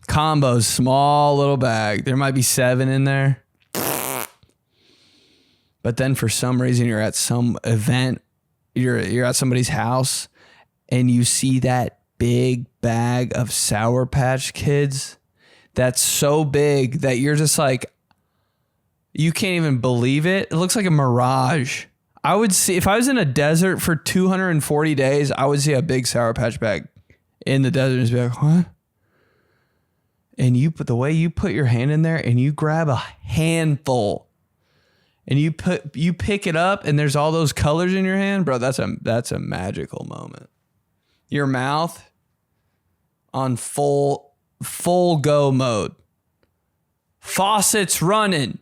Combos, small little bag. There might be 7 in there. But then for some reason you're at some event, you're at somebody's house and you see that big bag of Sour Patch Kids that's so big that you're just like, you can't even believe it. It looks like a mirage. I would see, if I was in a desert for 240 days, I would see a big Sour Patch bag in the desert and just be like, what? And you put the way you put your hand in there and you grab a handful and you pick it up and there's all those colors in your hand, bro. That's a magical moment. Your mouth on full go mode. Faucets running.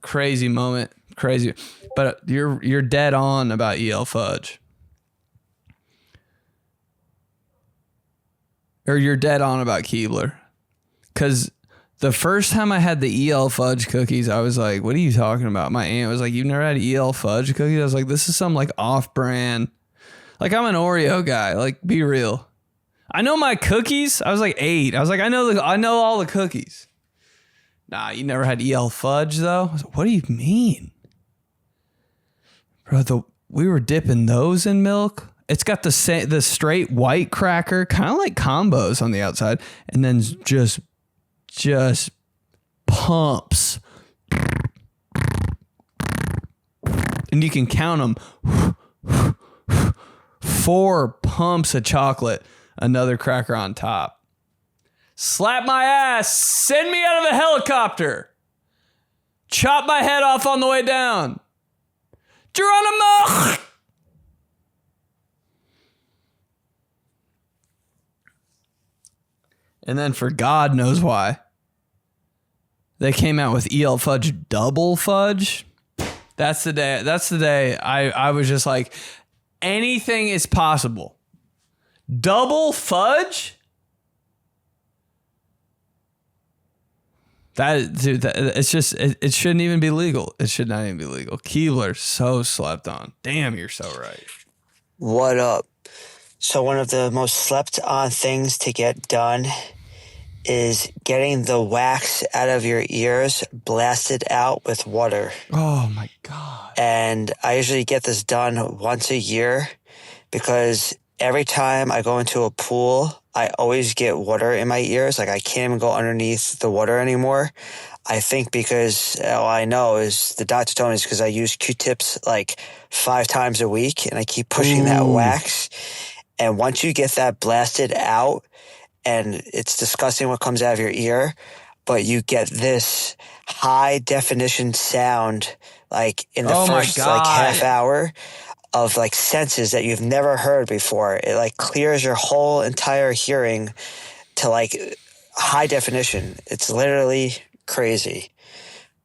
Crazy moment. Crazy. But you're dead on about EL Fudge. Or you're dead on about Keebler. Because the first time I had the EL Fudge cookies, I was like, what are you talking about? My aunt was like, you've never had EL Fudge cookies? I was like, this is some like off-brand. Like, I'm an Oreo guy. Like, be real. I know my cookies. I was like 8. I was like, I know all the cookies. Nah, you never had EL Fudge, though? I was like, what do you mean? Bro, we were dipping those in milk. It's got the straight white cracker, kind of like combos on the outside, and then just pumps. And you can count them. 4 pumps of chocolate, another cracker on top. Slap my ass, send me out of the helicopter. Chop my head off on the way down. Geronimo! And then for God knows why, they came out with EL Fudge Double Fudge. That's the day I was just like, anything is possible. Double Fudge? It shouldn't even be legal. It should not even be legal. Keebler, so slept on. Damn, you're so right. What up? So one of the most slept on things to get done is getting the wax out of your ears blasted out with water. Oh my God. And I usually get this done once a year because every time I go into a pool, I always get water in my ears. Like I can't even go underneath the water anymore. I think because all I know is the doctor told me it's because I use Q-tips like 5 times a week and I keep pushing that wax. And once you get that blasted out, and it's disgusting what comes out of your ear, but you get this high definition sound like in the first like half hour of like senses that you've never heard before. It like clears your whole entire hearing to like high definition. It's literally crazy.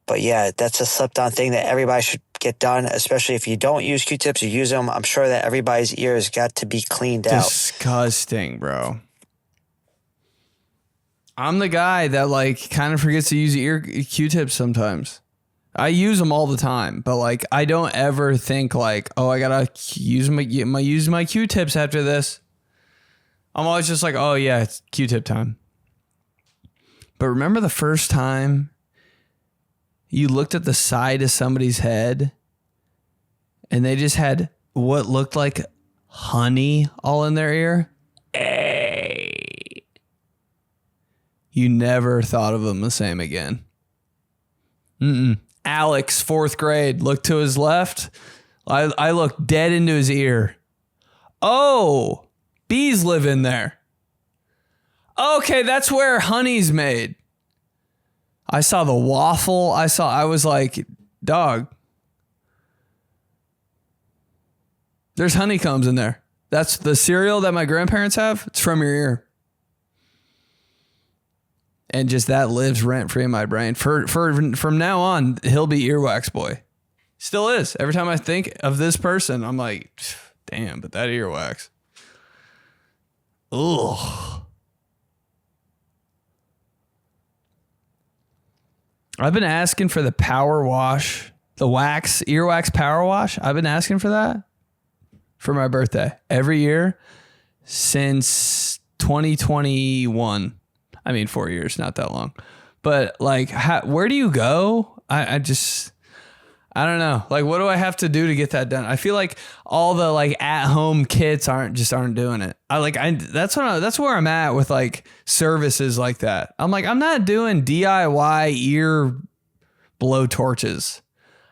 But yeah, that's a slept on thing that everybody should get done, especially if you don't use Q-tips, you use them. I'm sure that everybody's ears got to be cleaned out. Disgusting, bro. I'm the guy that like kind of forgets to use Q-tips sometimes. I use them all the time, but like I don't ever think like, oh, I gotta use my Q-tips after this. I'm always just like, oh yeah, it's Q-tip time. But remember the first time you looked at the side of somebody's head and they just had what looked like honey all in their ear? You never thought of them the same again. Alex, 4th grade, looked to his left. I looked dead into his ear. Oh, bees live in there. Okay, that's where honey's made. I saw the waffle. I was like, dog, there's honeycombs in there. That's the cereal that my grandparents have. It's from your ear. And just that lives rent free in my brain. From now on, he'll be earwax boy. Still is. Every time I think of this person, I'm like, damn, but that earwax. Ugh. I've been asking for the power wash, the earwax power wash. I've been asking for that for my birthday every year since 2021. I mean, 4 years, not that long. But like, where do you go? I don't know. Like, what do I have to do to get that done? I feel like all the like at home kits aren't doing it. That's where I'm at with like services like that. I'm like, I'm not doing DIY ear blow torches.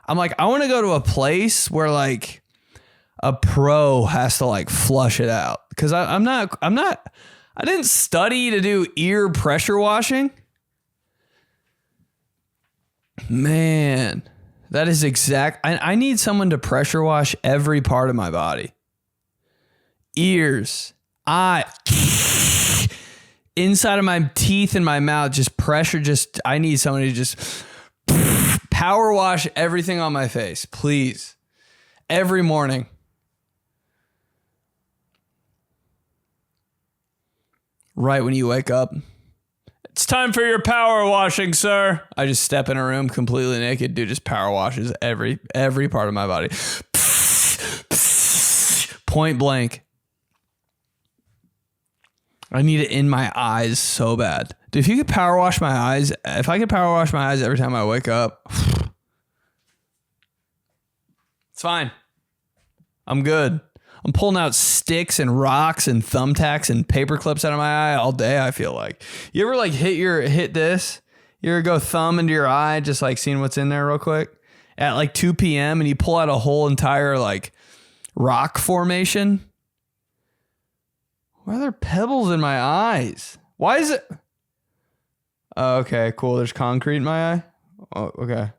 I'm like, I want to go to a place where like a pro has to like flush it out. Cause I didn't study to do ear pressure washing. Man. That is exact. I need someone to pressure wash every part of my body. Ears, inside of my teeth and my mouth, just pressure. I need someone to just power wash everything on my face, please. Every morning. Right when you wake up. It's time for your power washing, sir. I just step in a room completely naked. Dude just power washes every part of my body. Point blank. I need it in my eyes so bad. Dude, if I could power wash my eyes every time I wake up, it's fine. I'm good. I'm pulling out sticks and rocks and thumbtacks and paper clips out of my eye all day, I feel like. You ever like hit this? You ever go thumb into your eye, just like seeing what's in there real quick? At like 2 p.m. and you pull out a whole entire like rock formation? Why are there pebbles in my eyes? Why is it? Oh, okay, cool. There's concrete in my eye? Oh, okay.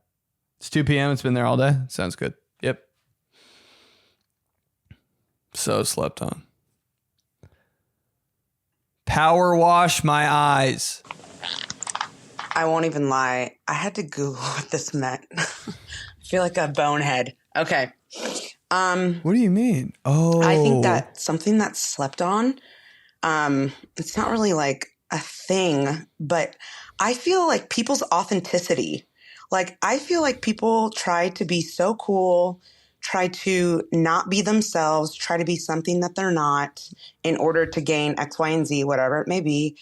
It's 2 p.m. It's been there all day? Sounds good. Yep. So slept on. Power wash my eyes. I won't even lie. I had to Google what this meant. I feel like a bonehead. Okay. What do you mean? Oh. I think that something that's slept on, it's not really like a thing, but I feel like people's authenticity. Like, I feel like people try to be so cool, try to not be themselves, try to be something that they're not in order to gain X, Y, and Z, whatever it may be.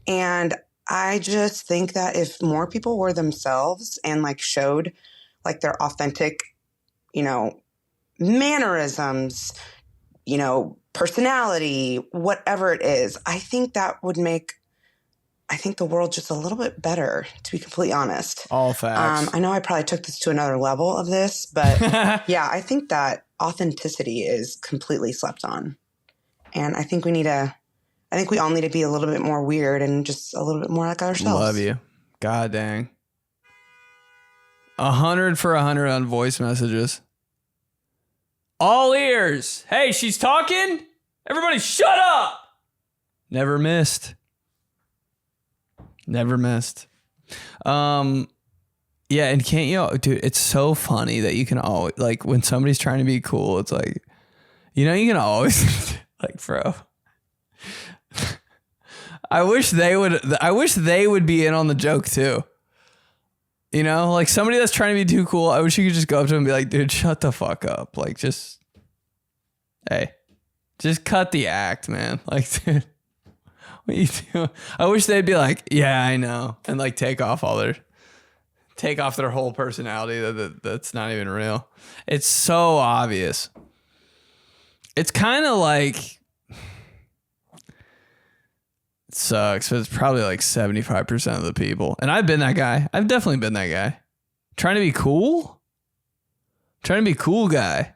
And I just think that if more people were themselves and like showed like their authentic, mannerisms, personality, whatever it is, I think that would make, the world just a little bit better, to be completely honest. All facts. I know I probably took this to another level of this, but yeah, I think that authenticity is completely slept on. And I think we all need to be a little bit more weird and just a little bit more like ourselves. Love you. God dang. 100 for 100 on voice messages. All ears. Hey, she's talking. Everybody shut up. Never missed. Never missed. Yeah, and can't you, dude, it's so funny that you can always, like, when somebody's trying to be cool, it's like, you can always, like, bro. I wish they would be in on the joke too. Like somebody that's trying to be too cool, I wish you could just go up to them and be like, dude, shut the fuck up. Like, just cut the act, man. Like, dude, what you doing? I wish they'd be like, yeah, I know. And like take off their whole personality that's not even real. It's so obvious. It's kind of like, it sucks, but it's probably like 75% of the people. And I've been that guy. I've definitely been that guy. Trying to be cool guy.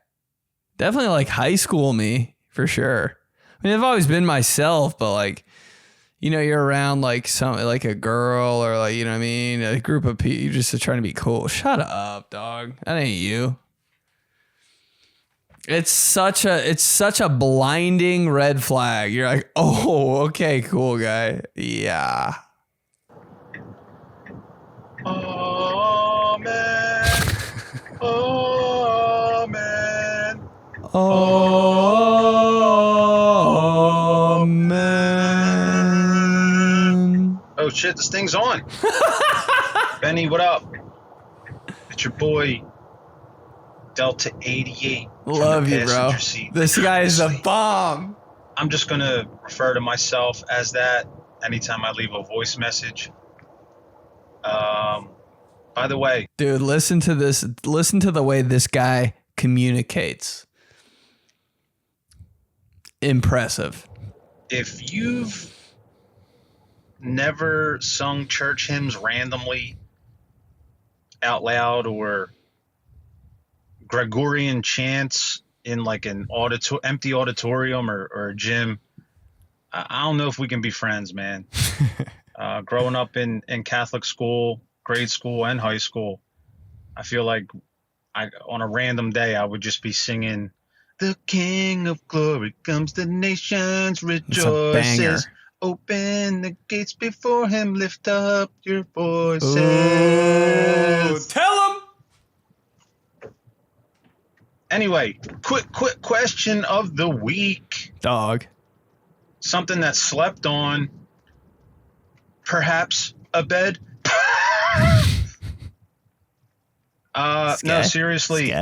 Definitely like high school me, for sure. I mean, I've always been myself, but like, you know, you're around like like a girl or like, you know what I mean? A group of people, you're just trying to be cool. Shut up, dog. That ain't you. It's such a blinding red flag. You're like, oh, okay, cool guy. Yeah. Oh, man. Oh, man. Oh, man. Oh, shit, this thing's on. Benny, what up? It's your boy, Delta 88. Love you, bro. Seat. This guy is a bomb. I'm just going to refer to myself as that anytime I leave a voice message. By the way, dude, listen to this. Listen to the way this guy communicates. Impressive. If you've never sung church hymns randomly out loud or Gregorian chants in like an empty auditorium or a gym, I don't know if we can be friends, man. Growing up in Catholic school, grade school and high school, I feel like on a random day I would just be singing, "The King of Glory comes, the nations rejoices. Open the gates before him, lift up your voices." Ooh, tell him. Anyway, quick question of the week. Dog. Something that slept on. Perhaps a bed. No, seriously.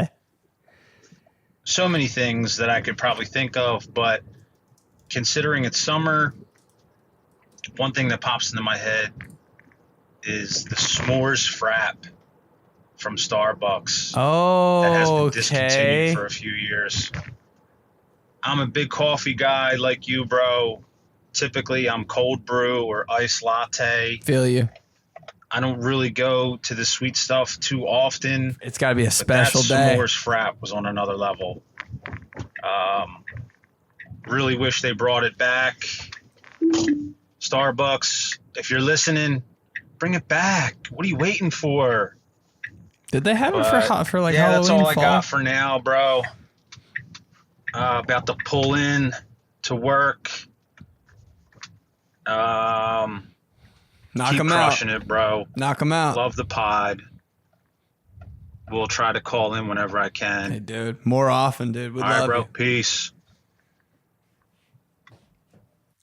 So many things that I could probably think of, but considering it's summer, one thing that pops into my head is the s'mores frap from Starbucks. Oh, that has been discontinued for a few years. I'm a big coffee guy like you, bro. Typically, I'm cold brew or iced latte. Feel you. I don't really go to the sweet stuff too often. It's got to be a special day. That s'mores frap was on another level. Really wish they brought it back. Starbucks, if you're listening, bring it back. What are you waiting for? Did they have it for like Halloween? Yeah, that's all fall? I got for now, bro. About to pull in to work. Knock keep him out. Crushing it, bro. Knock him out. Love the pod. We'll try to call in whenever I can. Hey, dude. More often, dude. We'd all right, love bro. you. Peace.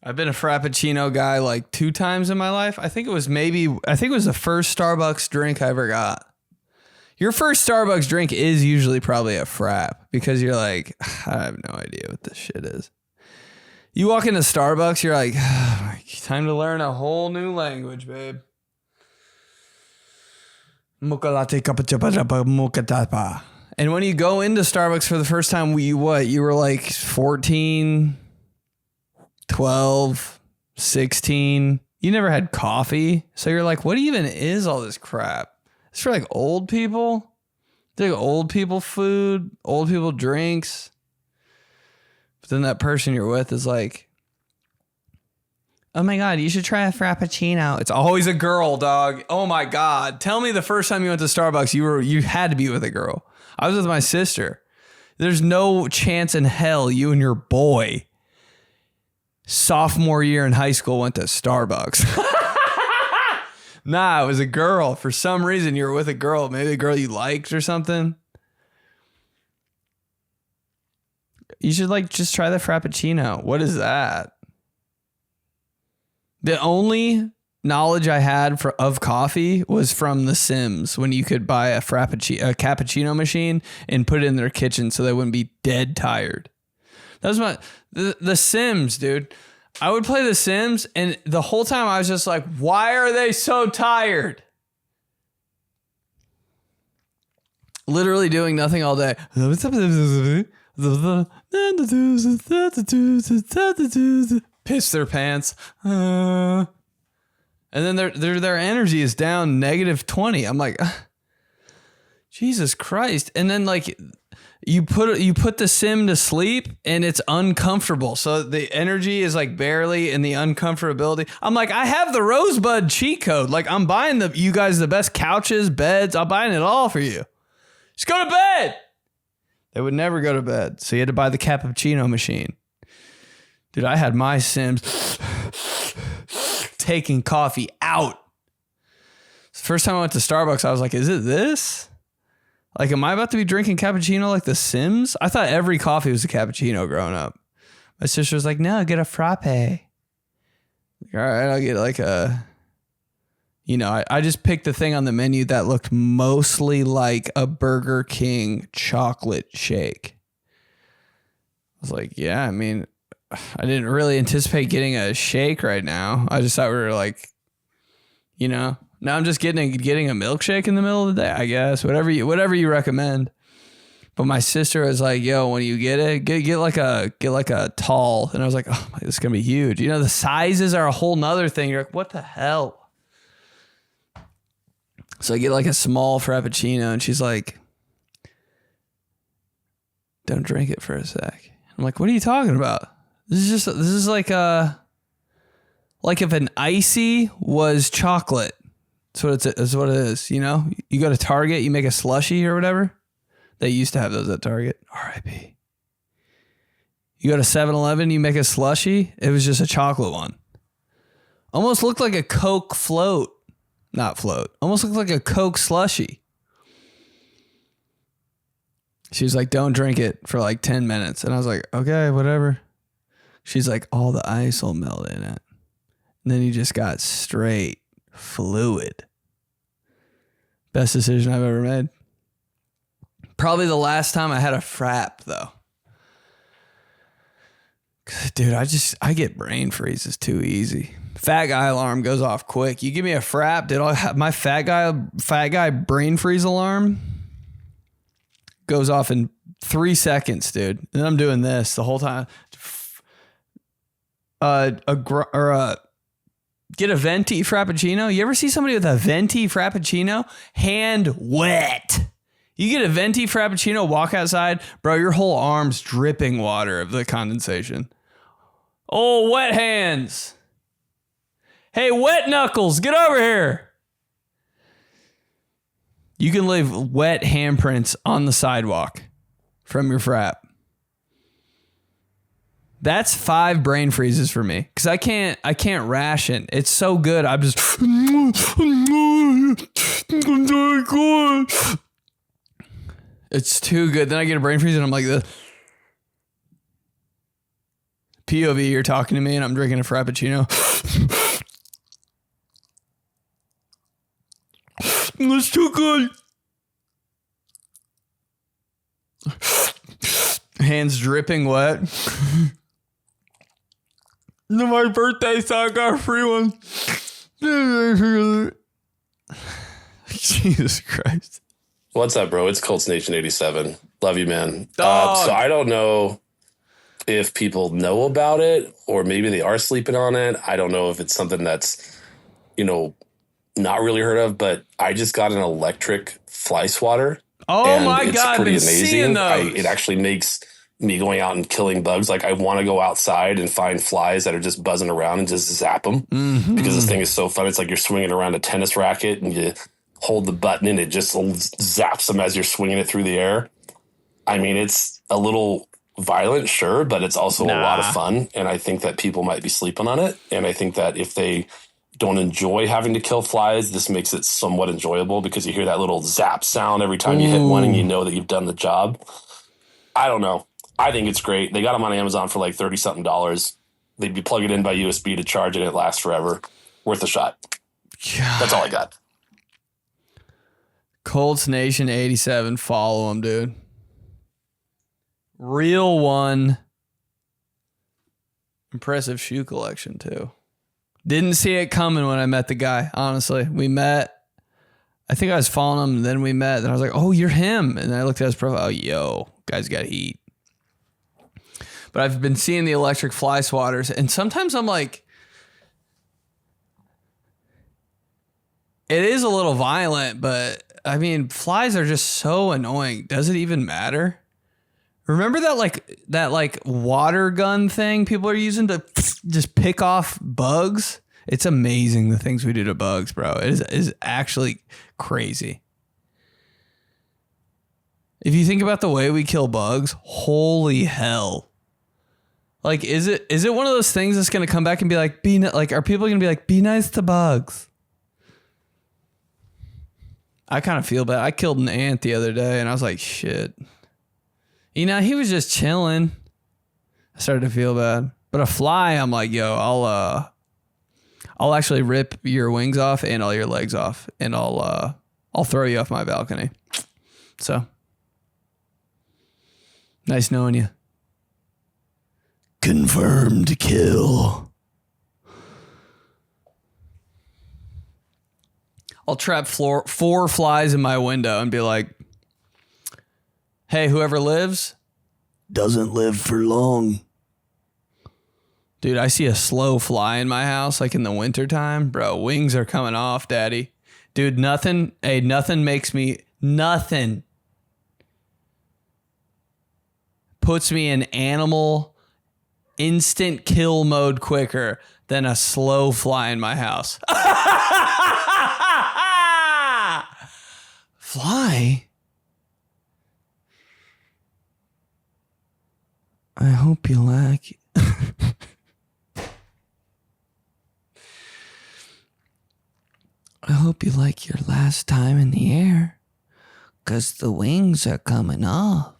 I've been a Frappuccino guy like 2 times in my life. I think it was the first Starbucks drink I ever got. Your first Starbucks drink is usually probably a frap because you're like, I have no idea what this shit is. You walk into Starbucks, you're like, time to learn a whole new language, babe. Mocha latte, mocha tapa. And when you go into Starbucks for the first time, you were like 14, 12, 16. You never had coffee. So you're like, what even is all this crap? It's for like old people. It's like old people food, old people drinks. But then that person you're with is like, oh my God, you should try a Frappuccino. It's always a girl, dog. Oh my God. Tell me the first time you went to Starbucks, you had to be with a girl. I was with my sister. There's no chance in hell you and your boy sophomore year in high school went to Starbucks. Nah, it was a girl. For some reason, you were with a girl. Maybe a girl you liked or something. You should just try the Frappuccino. What is that? The only knowledge I had of coffee was from The Sims, when you could buy a cappuccino machine and put it in their kitchen so they wouldn't be dead tired. That was The Sims, dude. I would play The Sims, and the whole time I was just like, why are they so tired? Literally doing nothing all day. Piss their pants. And then their energy is down -20. I'm like, Jesus Christ. And then like you put the sim to sleep and it's uncomfortable. So the energy is like barely in the uncomfortability. I'm like, I have the Rosebud cheat code. Like I'm buying you guys the best couches, beds. I'm buying it all for you. Just go to bed. They would never go to bed. So you had to buy the cappuccino machine. Dude, I had my sims taking coffee out. The first time I went to Starbucks, I was like, is it this? Like, am I about to be drinking cappuccino like the Sims? I thought every coffee was a cappuccino growing up. My sister was like, no, get a frappe. Like, all right, I'll get like a, I just picked the thing on the menu that looked mostly like a Burger King chocolate shake. I was like, yeah, I mean, I didn't really anticipate getting a shake right now. I just thought we were like, now I'm just getting a milkshake in the middle of the day, I guess. Whatever you recommend. But my sister was like, "Yo, when you get it, get like a tall." And I was like, "Oh, this is gonna be huge." The sizes are a whole nother thing. You're like, "What the hell?" So I get like a small frappuccino, and she's like, "Don't drink it for a sec." I'm like, "What are you talking about? This is like if an icy was chocolate." That's what it is, You go to Target, you make a slushie or whatever. They used to have those at Target. R.I.P. You go to 7-Eleven, you make a slushie. It was just a chocolate one. Almost looked like a Coke float. Not float. Almost looked like a Coke slushie. She was like, don't drink it for like 10 minutes. And I was like, okay, whatever. She's like, all the ice will melt in it. And then you just got straight fluid. Best decision I've ever made. Probably the last time I had a frap though. Dude, I get brain freezes too easy. Fat guy alarm goes off quick. You give me a frap, dude, I'll have my fat guy brain freeze alarm goes off in 3 seconds, dude. And I'm doing this the whole time. Get a venti frappuccino. You ever see somebody with a venti frappuccino? Hand wet. You get a venti frappuccino, walk outside, bro, your whole arm's dripping water of the condensation. Oh, wet hands. Hey, wet knuckles, get over here. You can leave wet handprints on the sidewalk from your frap. That's 5 brain freezes for me because I can't ration. It's so good. I'm just it's too good. Then I get a brain freeze and I'm like this. POV, you're talking to me and I'm drinking a frappuccino. It's too good. Hands dripping wet. My birthday, so I got a free one. Jesus Christ. What's up, bro? It's Colts Nation 87. Love you, man. So I don't know if people know about it or maybe they are sleeping on it. I don't know if it's something that's, not really heard of, but I just got an electric fly swatter. Oh my God. It's pretty amazing. It actually makes me going out and killing bugs. Like I want to go outside and find flies that are just buzzing around and just zap them because this thing is so fun. It's like you're swinging around a tennis racket and you hold the button and it just zaps them as you're swinging it through the air. I mean, it's a little violent, sure, but it's also a lot of fun. And I think that people might be sleeping on it. And I think that if they don't enjoy having to kill flies, this makes it somewhat enjoyable because you hear that little zap sound every time you hit one and you know that you've done the job. I don't know. I think it's great. They got them on Amazon for like $30-something. They'd be plugging it in by USB to charge and it lasts forever. Worth a shot. God. That's all I got. Colts Nation 87. Follow him, dude. Real one. Impressive shoe collection, too. Didn't see it coming when I met the guy, honestly. We met. I think I was following him, and then we met. And I was like, oh, you're him. And then I looked at his profile. Oh, yo, guy's got heat. But I've been seeing the electric fly swatters, and sometimes I'm like, it is a little violent, but I mean, flies are just so annoying. Does it even matter? Remember that water gun thing people are using to just pick off bugs? It's amazing the things we do to bugs, bro. It is actually crazy. If you think about the way we kill bugs, holy hell. Like, is it one of those things that's going to come back and be like, are people going to be like, be nice to bugs? I kind of feel bad. I killed an ant the other day and I was like, shit. He was just chilling. I started to feel bad. But a fly, I'm like, yo, I'll actually rip your wings off and all your legs off, and I'll throw you off my balcony. So, nice knowing you. Confirmed kill. I'll trap 4 flies in my window and be like, hey, whoever lives doesn't live for long. Dude, I see a slow fly in my house, like in the wintertime. Bro, wings are coming off, daddy. Dude, nothing puts me in animal instant kill mode quicker than a slow fly in my house. Fly? I hope you like it. I hope you like your last time in the air, 'cause the wings are coming off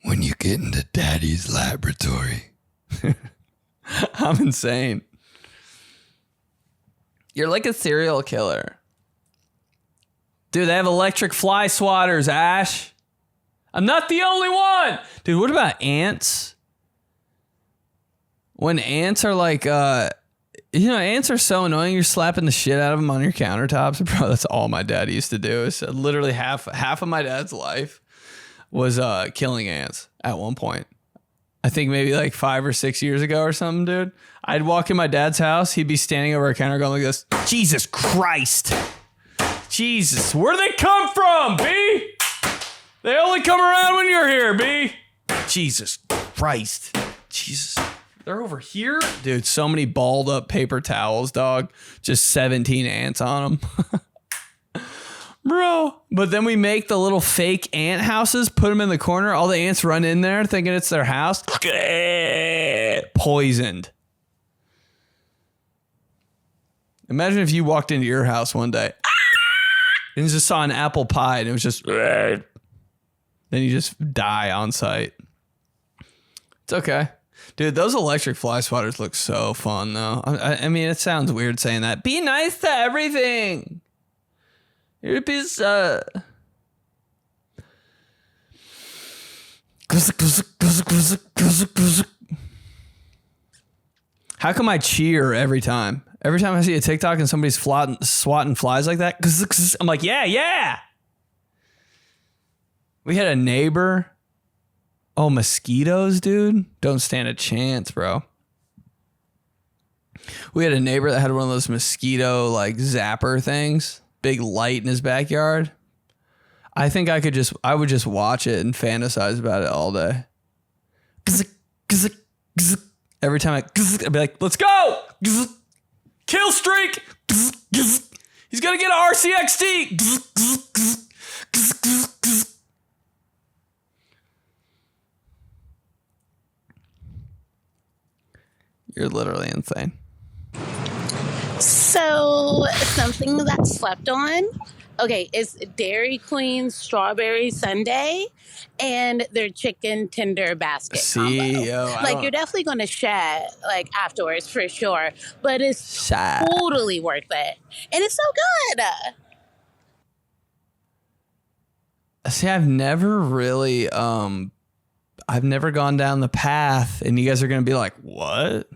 when you get into daddy's laboratory. I'm insane. You're like a serial killer. Dude, they have electric fly swatters, Ash. I'm not the only one. Dude, what about ants? When ants are like, ants are so annoying. You're slapping the shit out of them on your countertops. Bro, that's all my dad used to do. It's literally half of my dad's life was killing ants at one point. I think maybe like 5 or 6 years ago or something, dude. I'd walk in my dad's house. He'd be standing over a counter going like this. Jesus Christ. Jesus, where do they come from, B? They only come around when you're here, B. Jesus Christ. Jesus. They're over here? Dude, so many balled up paper towels, dog. Just 17 ants on them. Bro. But then we make the little fake ant houses, put them in the corner. All the ants run in there thinking it's their house. Poisoned. Imagine if you walked into your house one day and just saw an apple pie and it was just... Then you just die on sight. It's okay. Dude, those electric fly swatters look so fun, though. I mean, it sounds weird saying that. Be nice to everything. You're a piece of... How come I cheer every time? Every time I see a TikTok and somebody's swatting flies like that, I'm like, yeah. We had a neighbor. Oh, mosquitoes, dude. Don't stand a chance, bro. We had a neighbor that had one of those mosquito like zapper things. Big light in his backyard. I think I would just watch it and fantasize about it all day. Every time I'd be like, let's go! Kill streak! He's gonna get an RCXD! You're literally insane. So, something that slept on, okay, is Dairy Queen's strawberry sundae and their chicken tender basket combo. You're definitely going to shed, afterwards for sure, but it's totally worth it. And it's so good. See, I've never really, I've never gone down the path, and you guys are going to be like, what?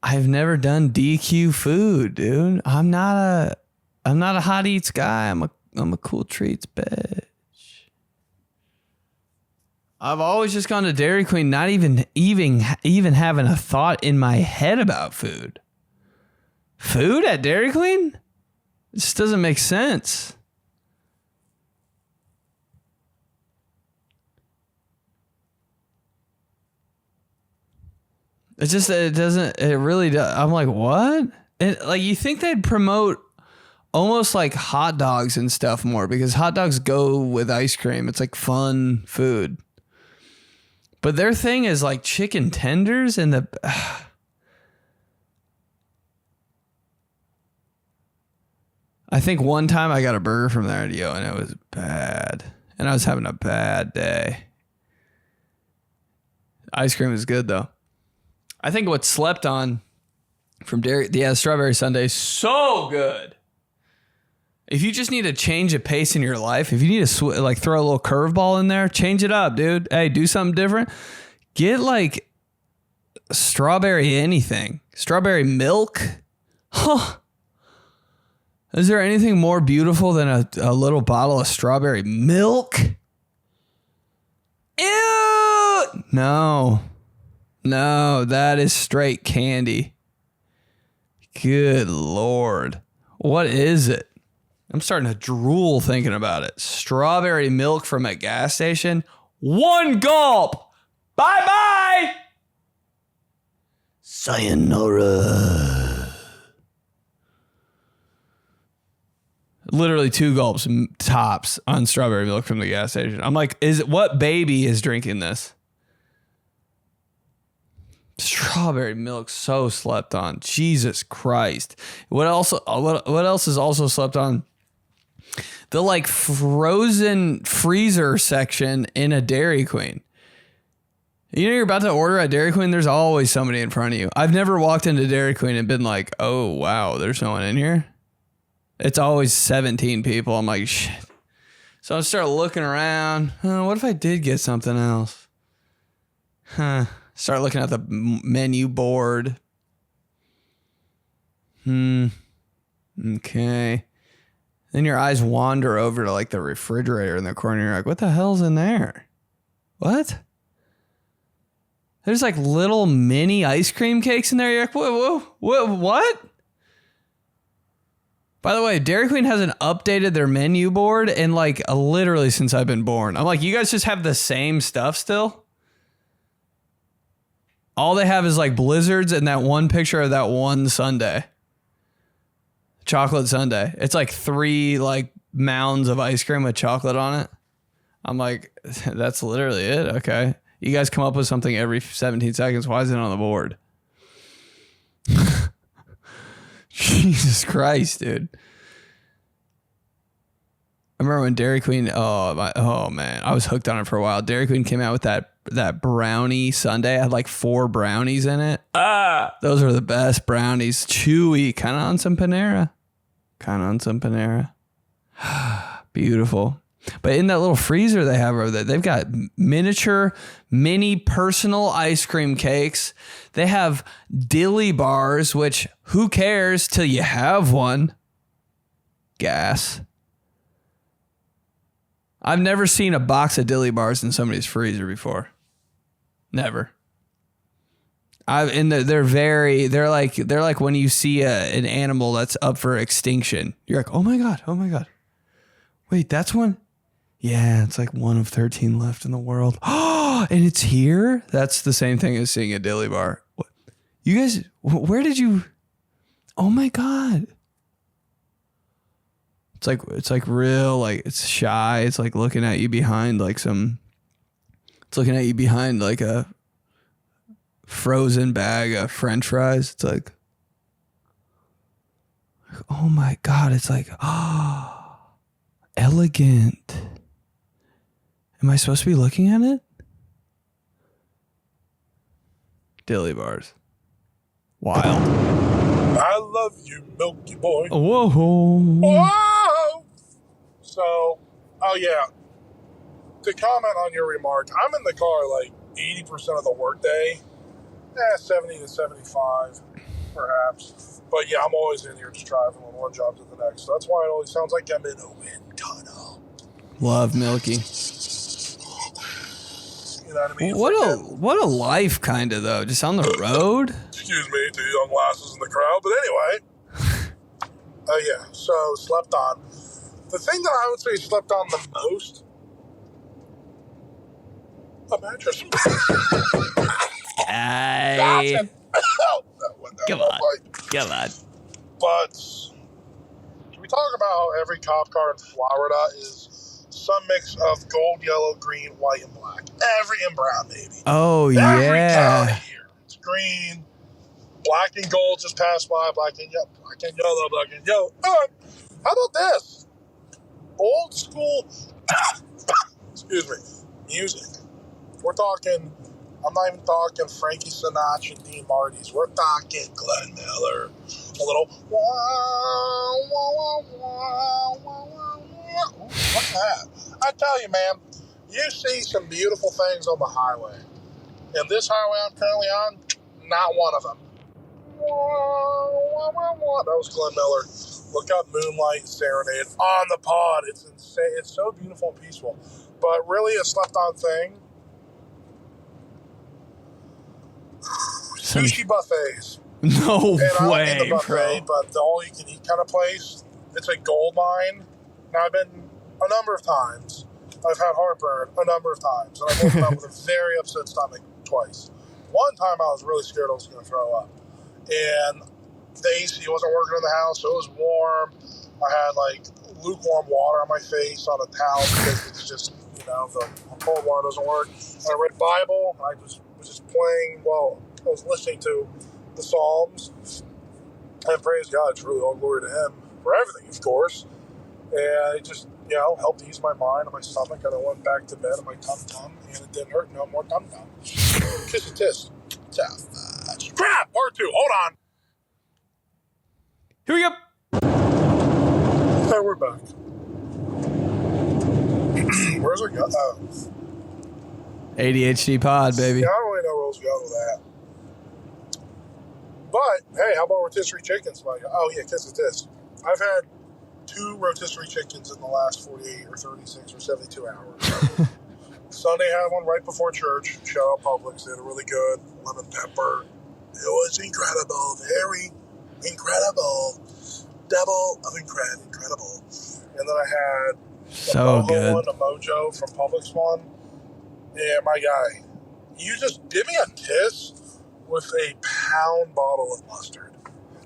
I've never done DQ food, dude. I'm not a hot eats guy. I'm a cool treats bitch. I've always just gone to Dairy Queen, not even having a thought in my head about food. Food at Dairy Queen? It just doesn't make sense. It really does. I'm like, what? And like, you think they'd promote almost like hot dogs and stuff more, because hot dogs go with ice cream. It's like fun food. But their thing is like chicken tenders and the... I think one time I got a burger from there, and it was bad. And I was having a bad day. Ice cream is good, though. I think what's slept on from Dairy... Yeah, strawberry sundae is so good. If you just need a change of pace in your life, if you need to like throw a little curveball in there, change it up, dude. Hey, do something different. Get like strawberry anything. Strawberry milk. Huh. Is there anything more beautiful than a little bottle of strawberry milk? Ew! No, that is straight candy. Good Lord. What is it? I'm starting to drool thinking about it. Strawberry milk from a gas station. One gulp. Bye-bye. Sayonara. Literally 2 gulps tops on strawberry milk from the gas station. I'm like, what baby is drinking this? Strawberry milk so slept on. Jesus Christ. What else is also slept on? The like frozen freezer section in a Dairy Queen. You know, you're about to order at Dairy Queen, there's always somebody in front of you. I've never walked into Dairy Queen and been like, oh, wow, there's no one in here. It's always 17 people. I'm like, shit. So I start looking around. What if I did get something else? Start looking at the menu board. Okay. Then your eyes wander over to like the refrigerator in the corner. You're like, what the hell's in there? What? There's like little mini ice cream cakes in there. You're like, whoa, what? By the way, Dairy Queen hasn't updated their menu board in like literally since I've been born. I'm like, you guys just have the same stuff still? All they have is like blizzards and that one picture of that one sundae. Chocolate sundae. It's like 3 like mounds of ice cream with chocolate on it. I'm like, that's literally it. Okay. You guys come up with something every 17 seconds. Why is it on the board? Jesus Christ, dude. I remember when Dairy Queen, oh man, I was hooked on it for a while. Dairy Queen came out with that brownie sundae. It had like 4 brownies in it. Those are the best brownies. Chewy, kind of on some Panera. Beautiful. But in that little freezer they have over there, they've got miniature, mini personal ice cream cakes. They have dilly bars, which who cares till you have one? Gas. I've never seen a box of dilly bars in somebody's freezer before. Never. They're like when you see an animal that's up for extinction. You're like, oh my god. Wait, that's one? Yeah, it's like 1 of 13 left in the world. Oh, and it's here? That's the same thing as seeing a dilly bar. What? You guys, where did you? Oh my god. It's like real, like it's shy. It's like looking at you behind like a frozen bag of French fries. It's like, oh my god, it's like, oh, elegant. Am I supposed to be looking at it? Dilly bars. Wild. I love you, Milky Boy. Whoa. Whoa! So, to comment on your remark, I'm in the car like 80% of the workday. 70 to 75, perhaps. But yeah, I'm always in here just driving from one job to the next. So that's why it always sounds like I'm in a wind tunnel. Love Milky. You know what I mean? What a life, kind of, though. Just on the road. Excuse me, 2 young lasses in the crowd. But Oh, yeah. So, slept on. The thing that I would say slept on the most, a mattress. Come on. But can we talk about how every cop car in Florida is some mix of gold, yellow, green, white, and black? And brown, maybe. Oh, every yeah. county here. It's green, black and gold just passed by, black and yellow, black and yellow. How about this? Old school, excuse me, music. We're talking, I'm not even talking Frankie Sinatra and Dean Marty's. We're talking Glenn Miller. A little, what's that? I tell you, man, you see some beautiful things on the highway. And this highway I'm currently on, not one of them. That was Glenn Miller. Look up Moonlight Serenade on the pod. It's insane. It's so beautiful and peaceful. But really a slept-on thing. Sushi buffets. No and I way, don't mean the buffet, bro. but the all-you-can-eat kind of place. It's a gold mine. Now, I've been a number of times. I've had heartburn a number of times. And I've woken up with a very upset stomach twice. One time I was really scared I was going to throw up. And the AC wasn't working in the house, so it was warm. I had, like, lukewarm water on my face on a towel because it's just, the cold water doesn't work. And I read Bible. I was just playing while I was listening to the Psalms. And praise God, it's really all glory to Him for everything, of course. And it just, helped ease my mind and my stomach. And I went back to bed on my tum-tum, and it didn't hurt no more tum-tum. Kiss and tisk. Crap! Part 2. Hold on. Here we go. Okay, we're back. Where's our gun? ADHD pod, baby. Yeah, I don't really know where else to go with that. But, hey, how about rotisserie chickens? Oh, yeah, kiss and tisk. I've had 2 rotisserie chickens in the last 48 or 36 or 72 hours. Sunday I had one right before church. Shout out Publix. They had a really good lemon pepper. It was incredible. Very incredible. Double of incredible. And then I had so good. A Mojo from Publix one. Yeah, my guy. You just give me a kiss with a pound bottle of mustard.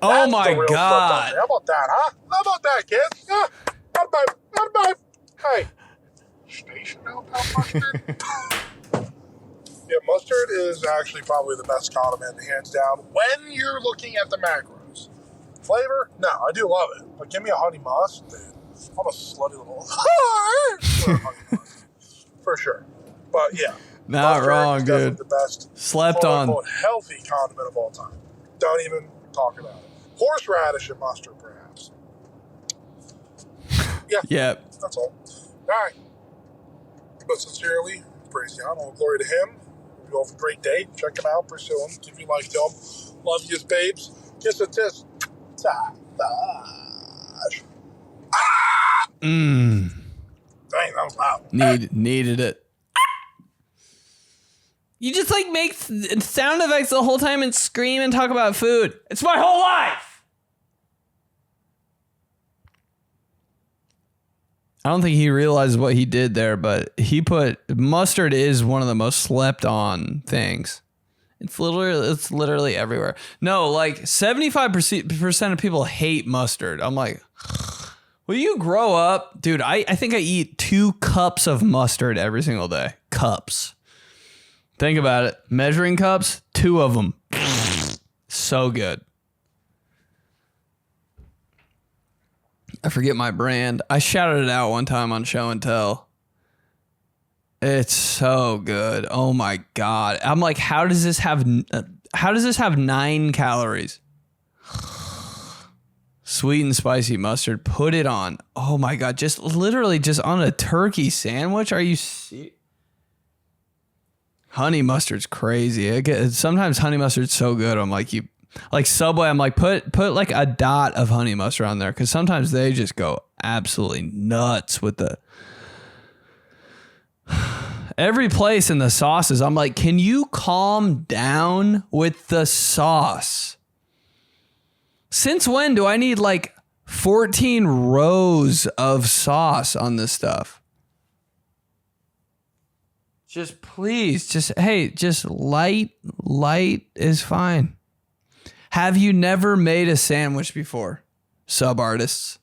Oh my God. How about that, huh? How about that, kids? Yeah. Not bad. Hey. Station out pound mustard? Yeah, mustard is actually probably the best condiment, hands down, when you're looking at the macros. Flavor? No, I do love it. But give me a honey mustard, dude. I'm a slutty little honey mustard. For sure. But yeah. Not wrong, dude. The best slept on healthy condiment of all time. Don't even talk about it. Horseradish and mustard, perhaps. Yeah. Yep. That's all. All right. But sincerely, praise God, all glory to Him. You all have a great day. Check Him out, pursue Him, if you like Him. Love you, babes. Kiss a tisk. Dang, that was loud. Needed it. You just make sound effects the whole time and scream and talk about food. It's my whole life. I don't think he realized what he did there, but mustard is one of the most slept on things. It's literally everywhere. No, 75% of people hate mustard. I'm like, will you grow up? Dude, I think I eat 2 cups of mustard every single day. Cups. Think about it. Measuring cups, 2 of them. So good. I forget my brand. I shouted it out one time on Show and Tell. It's so good. Oh my God. I'm like, how does this have 9 calories? Sweet and spicy mustard. Put it on. Oh my God. Just literally just on a turkey sandwich. Are you serious? Honey mustard's crazy. Sometimes honey mustard's so good. I'm like, Subway, I'm like, put a dot of honey mustard on there, because sometimes they just go absolutely nuts with the every place in the sauces. I'm like, can you calm down with the sauce? Since when do I need 14 rows of sauce on this stuff. Just please, just light is fine. Have you never made a sandwich before? Sub artists.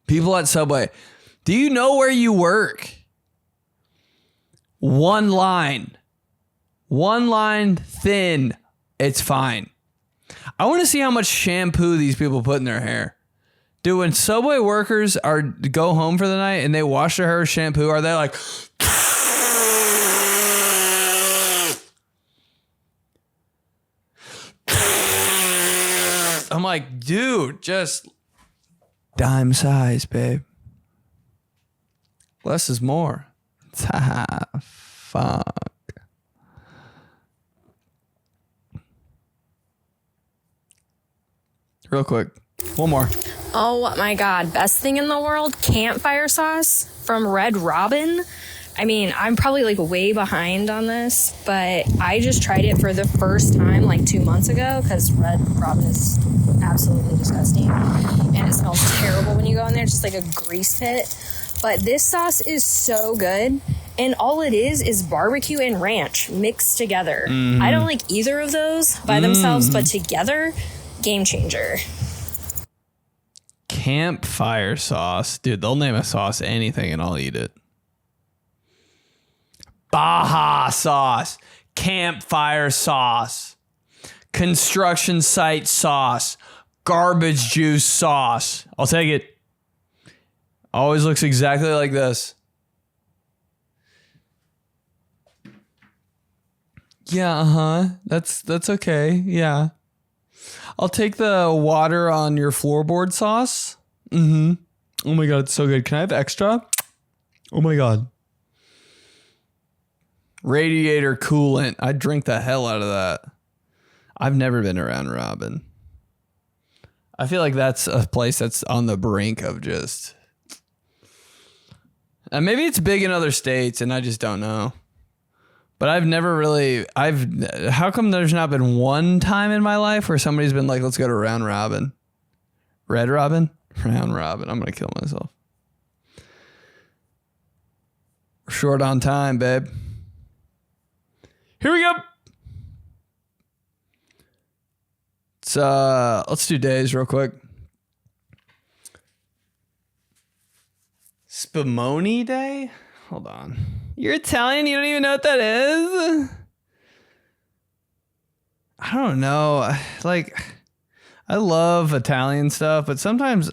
People at Subway. Do you know where you work? One line thin. It's fine. I want to see how much shampoo these people put in their hair. Dude, when Subway workers go home for the night and they wash their hair with shampoo, are they like... I'm like, dude, just dime size, babe. Less is more. Fuck. Real quick. One more. Oh my God. Best thing in the world, campfire sauce from Red Robin. I mean, I'm probably like way behind on this, but I just tried it for the first time like 2 months ago because Red Robin is absolutely disgusting and it smells terrible when you go in there. It's just like a grease pit. But this sauce is so good. And all it is barbecue and ranch mixed together. I don't like either of those by themselves, but together, game changer. Campfire sauce. Dude, they'll name a sauce anything and I'll eat it. Baja sauce. Campfire sauce. Construction site sauce. Garbage juice sauce. I'll take it. Always looks exactly like this. Yeah, That's okay. Yeah. I'll take the water on your floorboard sauce. Oh my God, it's so good. Can I have extra? Oh my God. Radiator coolant. I'd drink the hell out of that. I've never been around Robin. I feel like that's a place that's on the brink of just... maybe it's big in other states and I just don't know. But I've never really... How come there's not been one time in my life where somebody's been like, let's go to Round Robin? Red Robin? Round Robin. I'm going to kill myself. We're short on time, babe. Here we go. Let's do days real quick. Spumoni Day? Hold on. You're Italian? You don't even know what that is? I don't know. Like, I love Italian stuff, but sometimes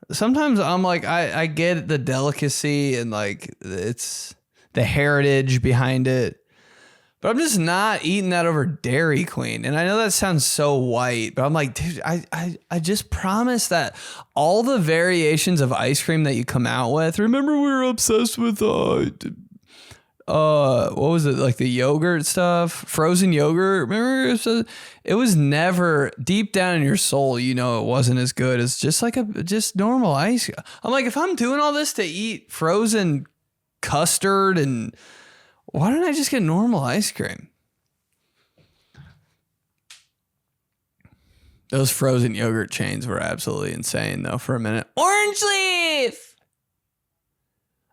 I'm like, I get the delicacy and like it's the heritage behind it. But I'm just not eating that over Dairy Queen. And I know that sounds so white, but I'm like, dude, I just promised that all the variations of ice cream that you come out with. Remember we were obsessed with what was it? Like the yogurt stuff, frozen yogurt. Remember it was never deep down in your soul, you know, it wasn't as good as just normal ice. I'm like, if I'm doing all this to eat frozen custard and why don't I just get normal ice cream? Those frozen yogurt chains were absolutely insane, though, for a minute. Orange Leaf!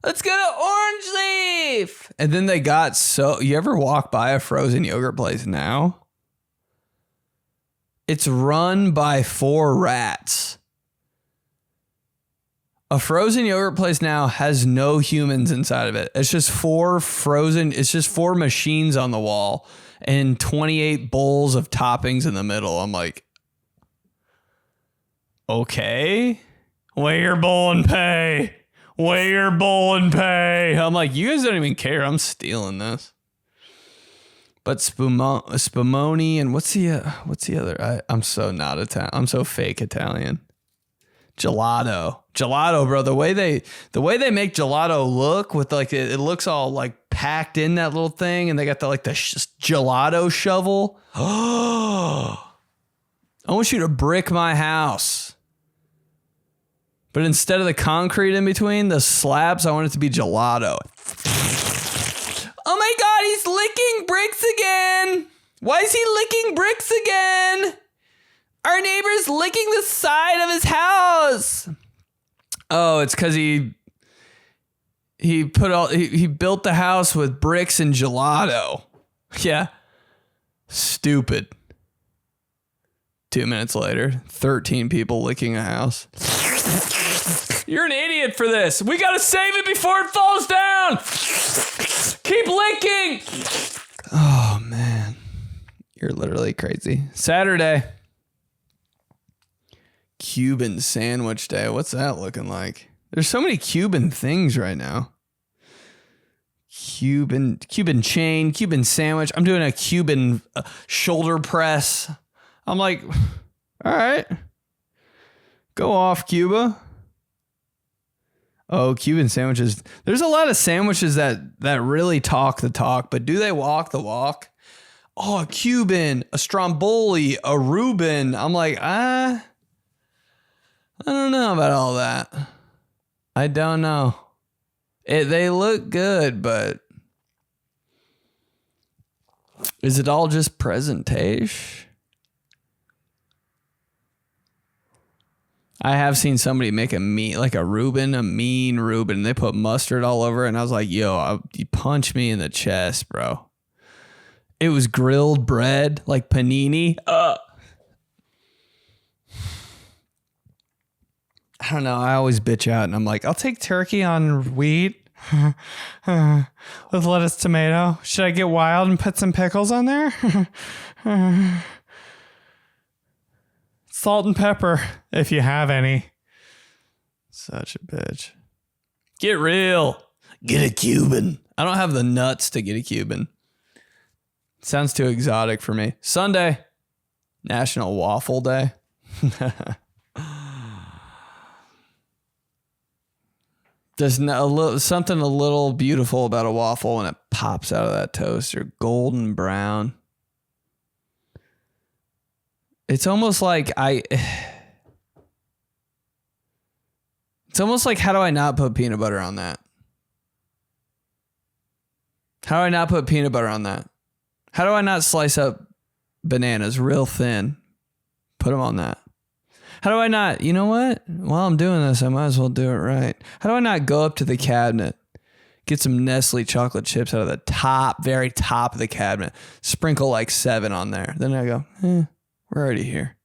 Let's go to Orange Leaf! And then they got so... You ever walk by a frozen yogurt place now? It's run by 4 rats. A frozen yogurt place now has no humans inside of it. It's just 4 machines on the wall and 28 bowls of toppings in the middle. I'm like, okay, weigh your bowl and pay. Weigh your bowl and pay. I'm like, you guys don't even care. I'm stealing this. But Spumoni and what's the other? I'm so not Italian. I'm so fake Italian. Gelato, bro. The way they make gelato look with like it looks all like packed in that little thing, and they got the gelato shovel. Oh, I want you to brick my house, but instead of the concrete in between the slabs, I want it to be gelato. Oh my God, he's licking bricks again. Why is he licking bricks again? Our neighbor's licking the side of his house. Oh, it's because he built the house with bricks and gelato. Yeah. Stupid. 2 minutes later, 13 people licking a house. You're an idiot for this. We got to save it before it falls down. Keep licking. Oh, man. You're literally crazy. Saturday. Cuban sandwich day. What's that looking like? There's so many Cuban things right now. Cuban chain, Cuban sandwich. I'm doing a Cuban shoulder press. I'm like, all right. Go off, Cuba. Oh, Cuban sandwiches. There's a lot of sandwiches that really talk the talk, but do they walk the walk? Oh, a Cuban, a Stromboli, a Reuben. I'm like, I don't know about all that. I don't know. They look good, but is it all just presentation? I have seen somebody make a mean Reuben. They put mustard all over it, and I was like, yo, you punched me in the chest, bro. It was grilled bread, like panini. I don't know. I always bitch out, and I'm like, I'll take turkey on wheat with lettuce, tomato. Should I get wild and put some pickles on there? Salt and pepper, if you have any. Such a bitch. Get real. Get a Cuban. I don't have the nuts to get a Cuban. Sounds too exotic for me. Sunday, National Waffle Day. There's something a little beautiful about a waffle when it pops out of that toaster. Golden brown. It's almost like how do I not put peanut butter on that? How do I not put peanut butter on that? How do I not slice up bananas real thin? Put them on that. How do I not, you know what? While I'm doing this, I might as well do it right. How do I not go up to the cabinet, get some Nestle chocolate chips out of the very top of the cabinet, sprinkle like 7 on there. Then I go, we're already here.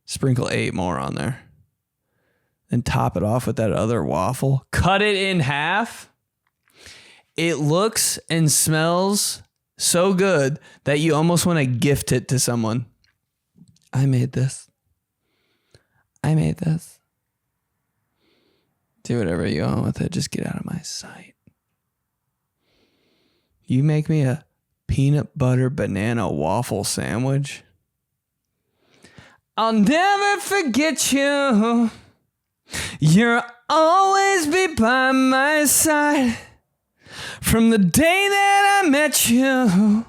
Sprinkle 8 more on there. Then top it off with that other waffle. Cut it in half. It looks and smells so good that you almost want to gift it to someone. I made this. Do whatever you want with it. Just get out of my sight. You make me a peanut butter banana waffle sandwich. I'll never forget you. You'll always be by my side. From the day that I met you.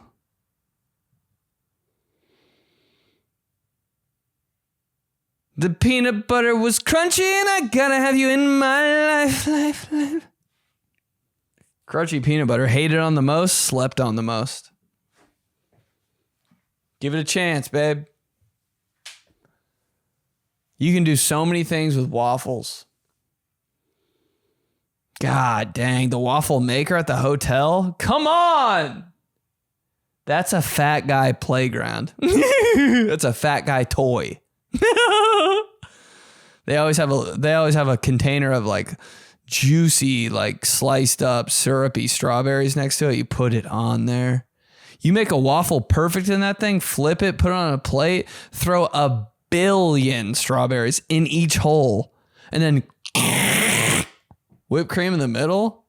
The peanut butter was crunchy and I gotta have you in my life. Crunchy peanut butter, hated on the most, slept on the most. Give it a chance, babe. You can do so many things with waffles. God dang, the waffle maker at the hotel? Come on! That's a fat guy playground. That's a fat guy toy. They always have a container of like juicy, like sliced up syrupy strawberries next to it. You put it on there. You make a waffle perfect in that thing, flip it, put it on a plate, throw a billion strawberries in each hole, and then whipped cream in the middle.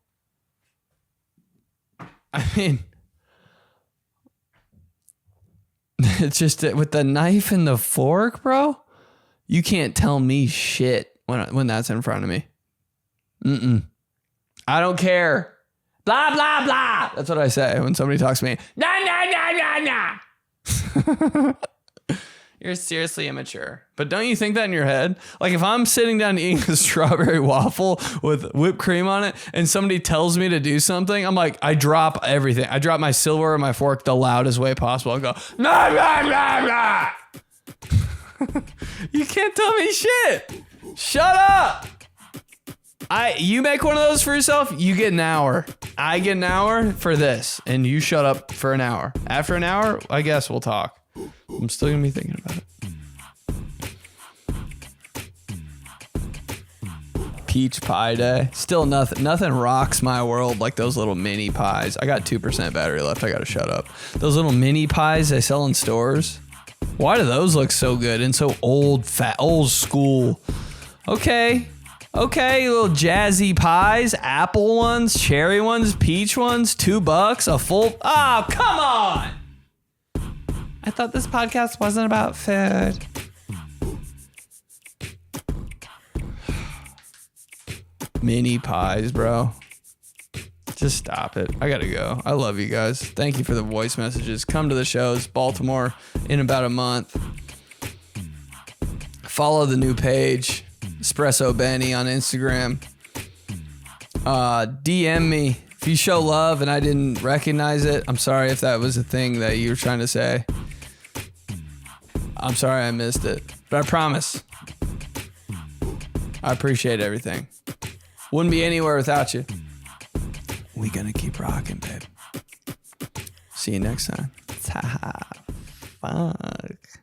I mean, it's just with the knife and the fork, bro. You can't tell me shit when that's in front of me. I don't care. Blah, blah, blah. That's what I say when somebody talks to me. Nah, nah, nah, nah, nah. You're seriously immature. But don't you think that in your head? Like if I'm sitting down eating a strawberry waffle with whipped cream on it and somebody tells me to do something, I'm like, I drop everything. I drop my silverware and my fork the loudest way possible. I go, nah, nah, nah, nah. You can't tell me shit. Shut up. You make one of those for yourself, you get an hour. I get an hour for this, and you shut up for an hour. After an hour, I guess we'll talk. I'm still gonna be thinking about it. Peach pie day. Still nothing rocks my world like those little mini pies. I got 2% battery left. I gotta shut up. Those little mini pies they sell in stores. Why do those look so good and so old school? Okay, little jazzy pies, apple ones, cherry ones, peach ones, $2, a full. Oh, come on! I thought this podcast wasn't about food. Mini pies, bro. Just stop it. I gotta go. I love you guys. Thank you for the voice messages. Come to the shows. Baltimore in about a month. Follow the new page. Espresso Benny on Instagram. DM me if you show love and I didn't recognize it. I'm sorry if that was a thing that you were trying to say. I'm sorry I missed it. But I promise. I appreciate everything. Wouldn't be anywhere without you. We gonna keep rocking, babe. See you next time. Fun.